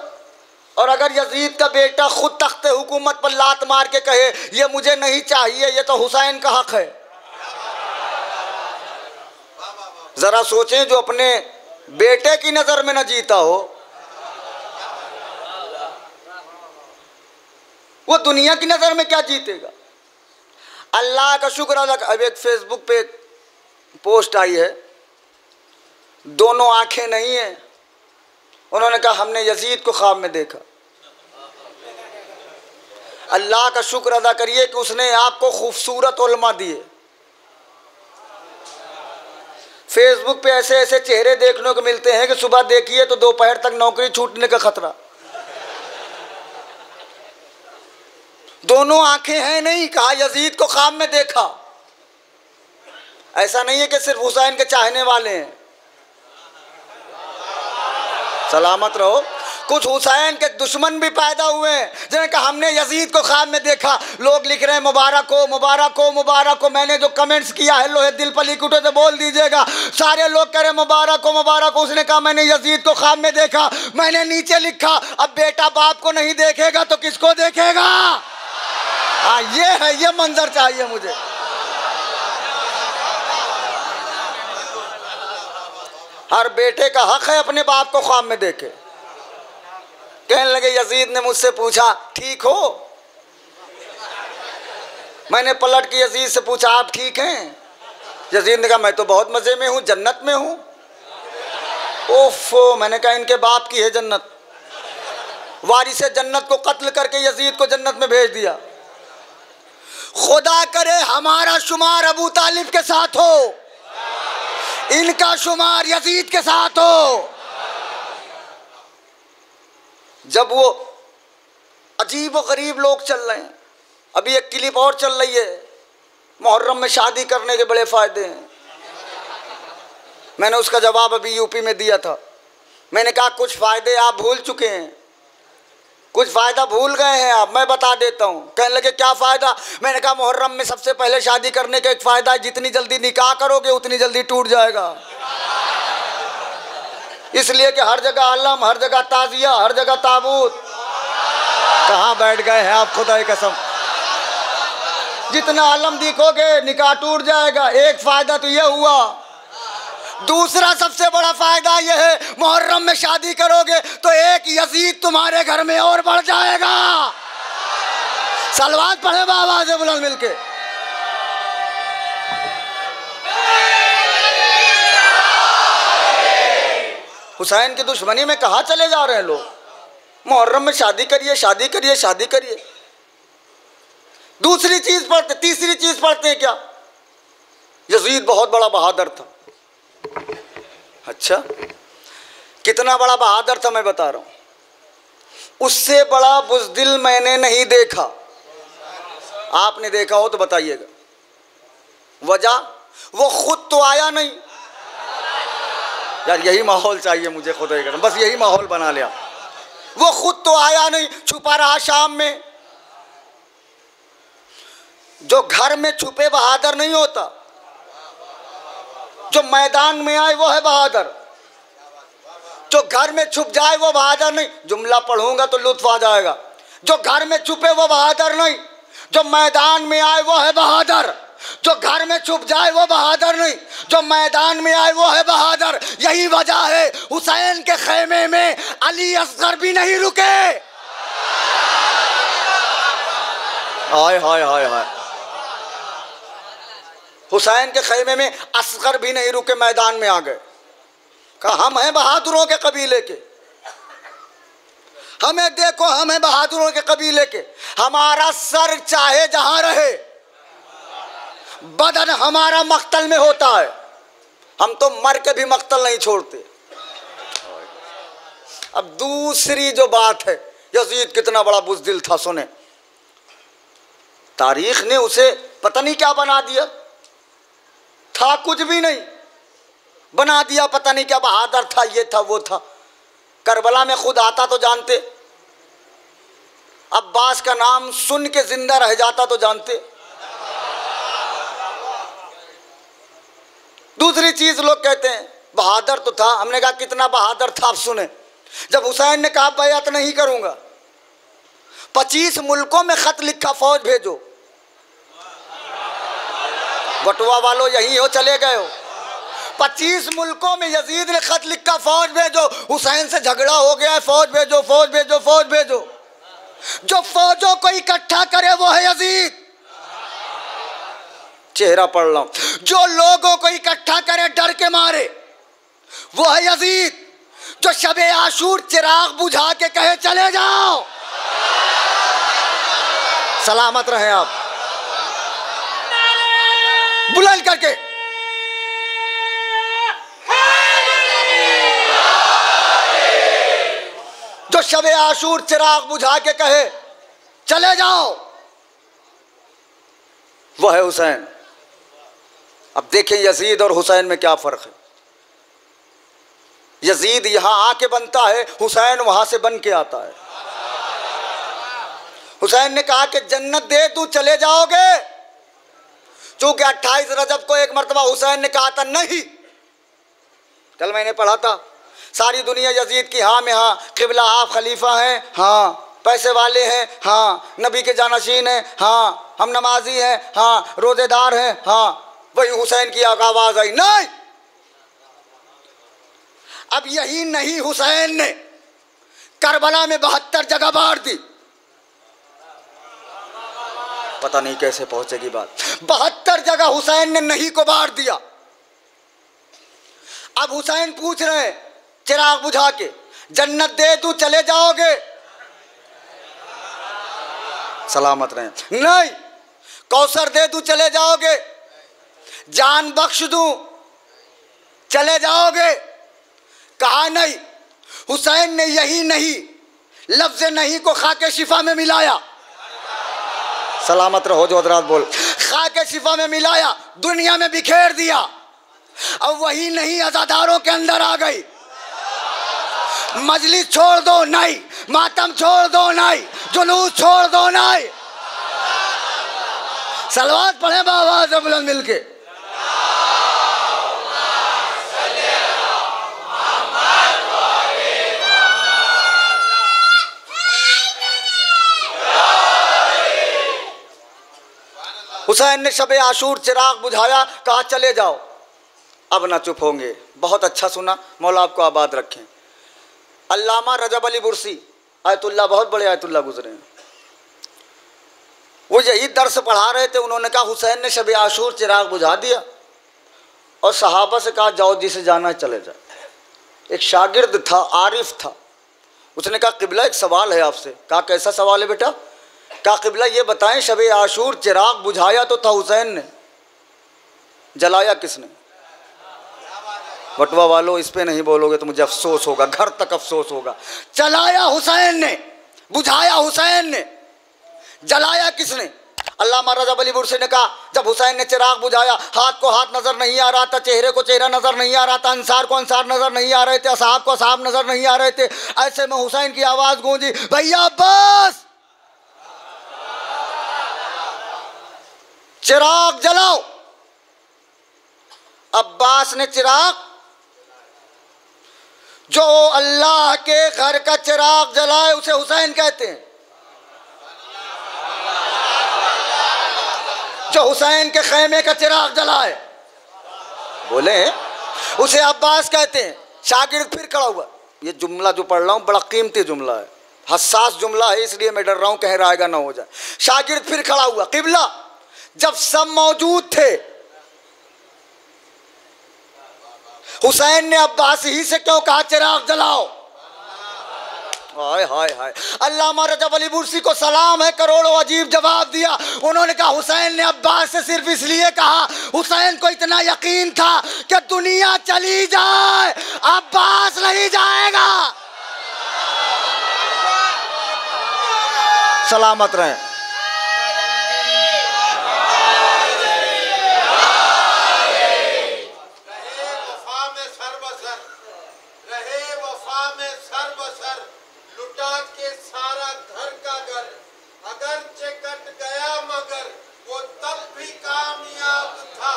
Speaker 2: और अगर यजीद का बेटा खुद तख्ते हुकूमत पर लात मार के कहे ये मुझे नहीं चाहिए, ये तो हुसैन का हक है। जरा सोचें, जो अपने बेटे की नजर में न जीता हो वो दुनिया की नजर में क्या जीतेगा। अल्लाह का शुक्र अदा। अब एक फेसबुक पे एक पोस्ट आई है, दोनों आंखें नहीं है। उन्होंने कहा हमने यजीद को ख्वाब में देखा। अल्लाह का शुक्र अदा करिए कि उसने आपको खूबसूरत उलमा दिए। फेसबुक पे ऐसे ऐसे चेहरे देखने को मिलते हैं कि सुबह देखिए तो दोपहर तक नौकरी छूटने का खतरा। दोनों आंखें हैं नहीं, कहा यजीद को ख्वाब में देखा। ऐसा नहीं है कि सिर्फ हुसैन के चाहने वाले हैं। सलामत रहो। कुछ हुसैन के दुश्मन भी पैदा हुए हैं जिन्होंने कहा हमने यजीद को ख्वाब में देखा। लोग लिख रहे हैं मुबारक हो मुबारक हो मुबारक हो। मैंने जो कमेंट्स किया है लोहे दिल पर लिख उठे तो बोल दीजिएगा। सारे लोग कह रहे मुबारक हो मुबारक हो। उसने कहा मैंने यजीद को ख्वाब में देखा। मैंने नीचे लिखा अब बेटा बाप को नहीं देखेगा तो किसको देखेगा। हाँ ये है, ये मंजर चाहिए मुझे। हर बेटे का हक है अपने बाप को ख्वाब में देखे। कहने लगे यजीद ने मुझसे पूछा ठीक हो। मैंने पलट के यजीद से पूछा आप ठीक हैं। यजीद ने कहा मैं तो बहुत मजे में हूँ, जन्नत में हूँ। ओफो, मैंने कहा इनके बाप की है जन्नत। वारिस जन्नत को कत्ल करके यजीद को जन्नत में भेज दिया। खुदा करे हमारा शुमार अबू तालिब के साथ हो, इनका शुमार यजीद के साथ हो। जब वो अजीब व गरीब लोग चल रहे हैं। अभी एक क्लिप और चल रही है, मुहर्रम में शादी करने के बड़े फायदे हैं। मैंने उसका जवाब अभी यूपी में दिया था। मैंने कहा कुछ फायदे आप भूल चुके हैं, कुछ फ़ायदा भूल गए हैं आप, मैं बता देता हूँ। कहने लगे क्या फ़ायदा। मैंने कहा मुहर्रम में सबसे पहले शादी करने का एक फ़ायदा है, जितनी जल्दी निकाह करोगे उतनी जल्दी टूट जाएगा। इसलिए कि हर जगह आलम, हर जगह ताजिया, हर जगह ताबूत। कहाँ बैठ गए हैं आप, खुदा की कसम। जितना आलम दिखोगे निकाह टूट जाएगा। एक फ़ायदा तो यह हुआ। दूसरा सबसे बड़ा फायदा यह है मुहर्रम में शादी करोगे तो एक यजीद तुम्हारे घर में और बढ़ जाएगा। सलवात पढ़े बाबा से बुलंद मिलके। हुसैन की दुश्मनी में कहाँ चले जा रहे हैं लोग। मुहर्रम में शादी करिए, शादी करिए, शादी करिए। दूसरी चीज पढ़ते, तीसरी चीज पढ़ते हैं क्या, यजीद बहुत बड़ा बहादुर था। अच्छा, कितना बड़ा बहादुर था मैं बता रहा हूं। उससे बड़ा बुज़दिल मैंने नहीं देखा। आपने देखा हो तो बताइएगा। वजह वो खुद तो आया नहीं। यार यही माहौल चाहिए मुझे खुदा करम, बस यही माहौल बना लिया। वो खुद तो आया नहीं, छुपा रहा शाम में। जो घर में छुपे बहादुर नहीं होता, जो मैदान में आए वो है बहादुर। जो घर में छुप जाए वो बहादुर नहीं। जुमला पढ़ूंगा तो लुत्फ आ जाएगा। जो घर में छुपे वो बहादुर नहीं, जो मैदान में आए वो है बहादुर। जो घर में छुप जाए वो बहादुर नहीं, जो मैदान में आए वो है बहादुर। यही वजह है हुसैन के खेमे में अली असगर भी नहीं रुके। हाय हाय हाय हाय। हुसैन के खेमे में असगर भी नहीं रुके, मैदान में आ गए। कहा हम हैं बहादुरों के कबीले के, हमें देखो, हम हैं बहादुरों के कबीले के। हमारा सर चाहे जहां रहे, बदन हमारा मख्तल में होता है। हम तो मर के भी मख्तल नहीं छोड़ते। अब दूसरी जो बात है, यजीद कितना बड़ा बुज़दिल था, सुने। तारीख ने उसे पता नहीं क्या बना दिया, था कुछ भी नहीं, बना दिया पता नहीं क्या, बहादुर था, ये था वो था। करबला में खुद आता तो जानते, अब्बास का नाम सुन के जिंदा रह जाता तो जानते। दूसरी चीज लोग कहते हैं बहादुर तो था। हमने कहा कितना बहादुर था, आप सुने। जब हुसैन ने कहा बैअत नहीं करूंगा, 25 मुल्कों में खत लिखा फौज भेजो। बटुआ वालों यही हो, चले गए हो। 25 मुल्कों में यजीद ने खत लिखा फौज भेजो। हुसैन से झगड़ा हो गया है, फौज भेजो फौज भेजो फौज भेजो। जो फौजों को इकट्ठा करे वो है यजीद। चेहरा पढ़ रहा हूं। जो लोगों को इकट्ठा करे डर के मारे वो है यजीद। जो शबे आशूर चिराग बुझा के कहे चले जाओ, सलामत रहे आप, बुलंद करके। जो शबे आशूर चिराग बुझा के कहे चले जाओ, वो है हुसैन। अब देखें यजीद और हुसैन में क्या फ़र्क है। यजीद यहां आके बनता है, हुसैन वहां से बन के आता है। हुसैन ने कहा कि जन्नत दे तू चले जाओगे। चूंकि 28 रजब को एक मरतबा हुसैन ने कहा था नहीं, कल मैंने पढ़ा था, सारी दुनिया यजीद की हाँ में हाँ, क़िबला आप खलीफा हैं, हाँ पैसे वाले हैं, हाँ नबी के जानशीन हैं, हाँ हम नमाजी हैं, हाँ रोज़ेदार हैं, हाँ। वही हुसैन की आवाज़ आई नहीं। अब यही नहीं, हुसैन ने करबला में 72 जगह बांट दी। पता नहीं कैसे पहुंचेगी बात। 72 जगह हुसैन ने नहीं को बांट दिया। अब हुसैन पूछ रहे हैं चिराग बुझा के, जन्नत दे तू चले जाओगे, सलामत रहे। नहीं। कौसर दे तू चले जाओगे, जान बख्श दूं चले जाओगे। कहा नहीं। हुसैन ने यही नहीं लफ्ज़ नहीं को खाके शिफा में मिलाया, सलामत रहो जो हज़रात बोल, खाके शिफा में मिलाया, दुनिया में बिखेर दिया। अब वही नहीं अज़ादारों के अंदर आ गई। मजलिस छोड़ दो नहीं, मातम छोड़ दो नहीं, जुलूस छोड़ दो नहीं। सलवात पढ़े बाबा से बुलंद मिलके। हुसैन ने शबे आशूर चिराग बुझाया, कहा चले जाओ। अब ना चुप होंगे। बहुत अच्छा सुना, मौला आपको आबाद रखें। अल्लामा रजब अली बुरसी आयतुल्लाह, बहुत बड़े आयतुल्लाह गुजरे हैं, वो यही दर्स पढ़ा रहे थे। उन्होंने कहा हुसैन ने शबे आशूर चिराग बुझा दिया और सहाबा से कहा जाओ जिसे जाना है चले जाओ। एक शागिर्द था, आरिफ था, उसने कहा क़िबला एक सवाल है आपसे। कहा कैसा सवाल है बेटा? कहा क़िबला ये बताएं, शबे आशूर चिराग बुझाया तो था हुसैन ने, जलाया किसने? बटुआ वालों इस पे नहीं बोलोगे तो मुझे अफसोस होगा, घर तक अफसोस होगा। जलाया हुसैन ने, बुझाया हुसैन ने, जलाया किसने? अल्लामा रज़ा अली बुर्सी ने कहा, जब हुसैन ने चिराग बुझाया, हाथ को हाथ नज़र नहीं आ रहा था, चेहरे को चेहरा नज़र नहीं आ रहा था, अंसार को अंसार नज़र नहीं आ रहे थे, असहाब को असहाब नज़र नहीं आ रहे थे। ऐसे में हुसैन की आवाज़ गूंजी, भैया अब्बास चिराग जलाओ। अब्बास ने चिराग, जो अल्लाह के घर का चिराग जलाए उसे हुसैन कहते हैं। जो हुसैन के खैमे का चिराग जलाए बोले उसे अब्बास कहते हैं। शागिर्द फिर खड़ा हुआ। ये जुमला जो पढ़ रहा हूं बड़ा कीमती जुमला है, हसास जुमला है, इसलिए मैं डर रहा हूं कहीं रायगा ना हो जाए। शागिर्द फिर खड़ा हुआ, किबला जब सब मौजूद थे, हुसैन ने अब्बास ही से क्यों कहा चिराग जलाओ? हाय हाय हाय। अल्लामा रज़ा अली बुर्सी को सलाम है, करोड़ों अजीब जवाब दिया। उन्होंने कहा हुसैन ने अब्बास से सिर्फ इसलिए कहा, हुसैन को इतना यकीन था कि दुनिया चली जाए अब्बास नहीं जाएगा। सलामत रहे।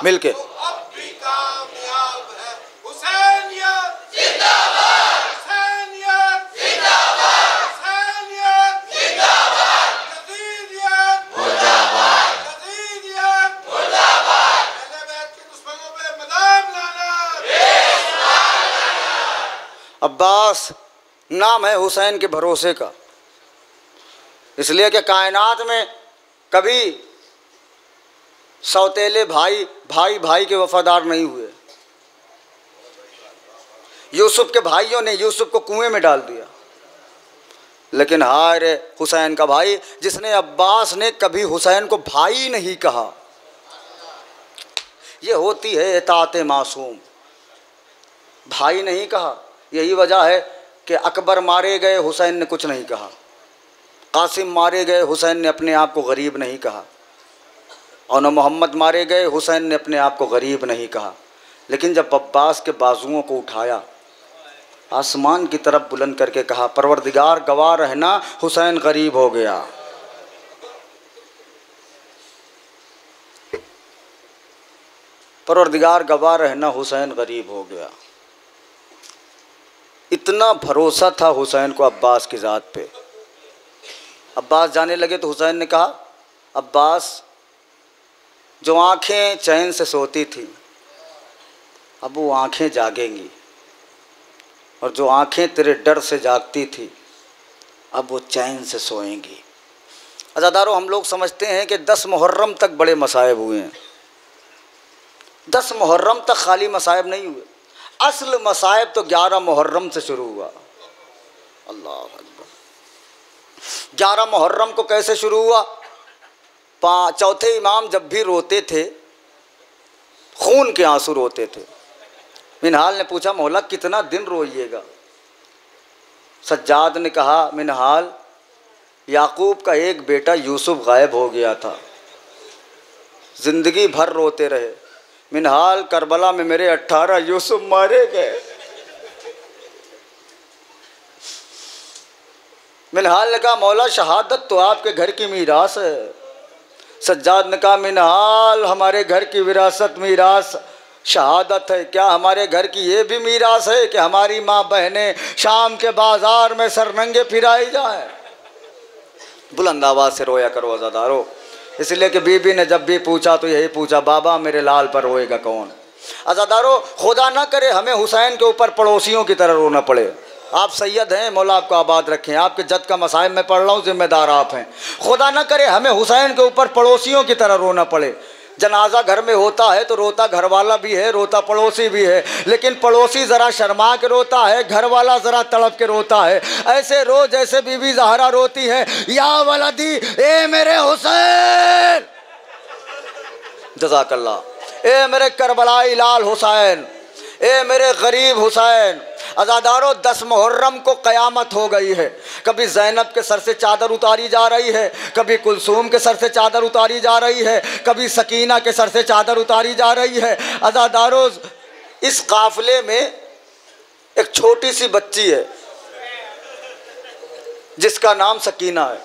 Speaker 2: मिलके तो अब भी कामयाब है। हुसैनियत जिंदाबाद, हुसैनियत जिंदाबाद, हुसैनियत जिंदाबाद, यजीदियत मुर्दाबाद, यजीदियत मुर्दाबाद। अहले बैत के दुश्मनों पे मदाद लाना, बेशुमार लाना। अब्बास नाम है हुसैन के भरोसे का, इसलिए कि कायनात में कभी सौतेले भाई भाई भाई के वफादार नहीं हुए। यूसुफ के भाइयों ने यूसुफ को कुएं में डाल दिया, लेकिन हाय रे हुसैन का भाई, जिसने अब्बास ने कभी हुसैन को भाई नहीं कहा। ये होती है इताअत मासूम। भाई नहीं कहा, यही वजह है कि अकबर मारे गए, हुसैन ने कुछ नहीं कहा। कासिम मारे गए, हुसैन ने अपने आप को गरीब नहीं कहा। और न मोहम्मद मारे गए, हुसैन ने अपने आप को गरीब नहीं कहा। लेकिन जब अब्बास के बाजुओं को उठाया, आसमान की तरफ बुलंद करके कहा, परवरदिगार गवाह रहना हुसैन गरीब हो गया। परवरदिगार गवाह रहना हुसैन गरीब हो गया। इतना भरोसा था हुसैन को अब्बास की ज़ात पे। अब्बास जाने लगे तो हुसैन ने कहा, अब्बास जो आँखें चैन से सोती थी अब वो आँखें जागेंगी, और जो आँखें तेरे डर से जागती थी अब वो चैन से सोएंगी। अज़ादारों, हम लोग समझते हैं कि 10 मुहर्रम तक बड़े मसाइब हुए हैं। 10 मुहर्रम तक खाली मसाइब नहीं हुए, असल मसाइब तो 11 मुहर्रम से शुरू हुआ। अल्लाह अकबर। 11 मुहर्रम को कैसे शुरू हुआ? चौथे इमाम जब भी रोते थे, खून के आंसू रोते थे। मिनहाल ने पूछा, मौला कितना दिन रोइएगा? सज्जाद ने कहा, मिनहाल याकूब का एक बेटा यूसुफ गायब हो गया था, ज़िंदगी भर रोते रहे। मिनहाल करबला में मेरे 18 यूसुफ मारे गए। मिनहाल ने कहा, मौला शहादत तो आपके घर की मीरास है। सज्जाद ने कहा, मिनहाल हमारे घर की विरासत मीरास शहादत है, क्या हमारे घर की ये भी मीरास है कि हमारी माँ बहनें शाम के बाज़ार में सरनंगे फिराई जाए? बुलंद आवाज़ से रोया करो अज़ादारो, इसलिए कि बीबी ने जब भी पूछा तो यही पूछा, बाबा मेरे लाल पर रोएगा कौन? अज़ादारो, खुदा ना करे हमें हुसैन के ऊपर पड़ोसियों की तरह रोना पड़े। आप सैयद हैं, मौला आपको आबाद रखें, आपके जद का मसाइब में पढ़ रहा हूँ, जिम्मेदार आप हैं। खुदा ना करे हमें हुसैन के ऊपर पड़ोसियों की तरह रोना पड़े। जनाजा घर में होता है तो रोता घर वाला भी है, रोता पड़ोसी भी है, लेकिन पड़ोसी ज़रा शर्मा के रोता है, घर वाला ज़रा तड़प के रोता है। ऐसे रो जैसे बीबी ज़हरा रोती है, या वलदी ए मेरे हुसैन, जज़ाकल्लाह, ए मेरे करबलाई लाल हुसैन, ए मेरे गरीब हुसैन। अज़ादारों, 10 मुहर्रम को क़यामत हो गई है। कभी ज़ैनब के सर से चादर उतारी जा रही है, कभी कुलसूम के सर से चादर उतारी जा रही है, कभी सकीना के सर से चादर उतारी जा रही है। अज़ादारों, इस काफ़िले में एक छोटी सी बच्ची है जिसका नाम सकीना है,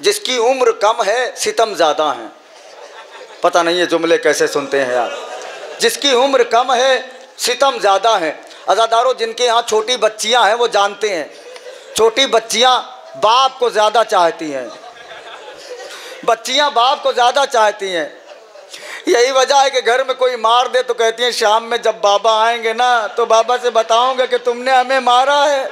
Speaker 2: जिसकी उम्र कम है, सितम ज़्यादा हैं। पता नहीं ये जुमले कैसे सुनते हैं यार। जिसकी उम्र कम है, सितम ज़्यादा है। अज़ादारों, जिनके यहाँ छोटी बच्चियाँ हैं वो जानते हैं, छोटी बच्चियाँ बाप को ज़्यादा चाहती हैं, बच्चियाँ बाप को ज़्यादा चाहती हैं। यही वजह है कि घर में कोई मार दे तो कहती हैं शाम में जब बाबा आएंगे ना तो बाबा से बताऊंगा कि तुमने हमें मारा है।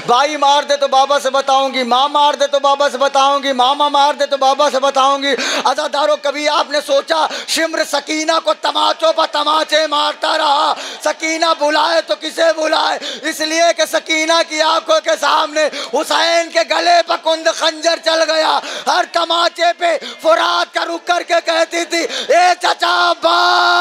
Speaker 2: भाई मार दे तो बाबा से बताऊंगी, माँ मार दे तो बाबा से बताऊंगी, मामा मार दे तो बाबा से बताऊंगी। अज़ादारों, कभी आपने सोचा शिम्र सकीना को तमाचों पर तमाचे मारता रहा, सकीना बुलाए तो किसे बुलाए? इसलिए कि सकीना की आंखों के सामने हुसैन के गले पर कुंद खंजर चल गया। हर तमाचे पे फुरात का रुक करके कहती थी, ए चचा अब्बास,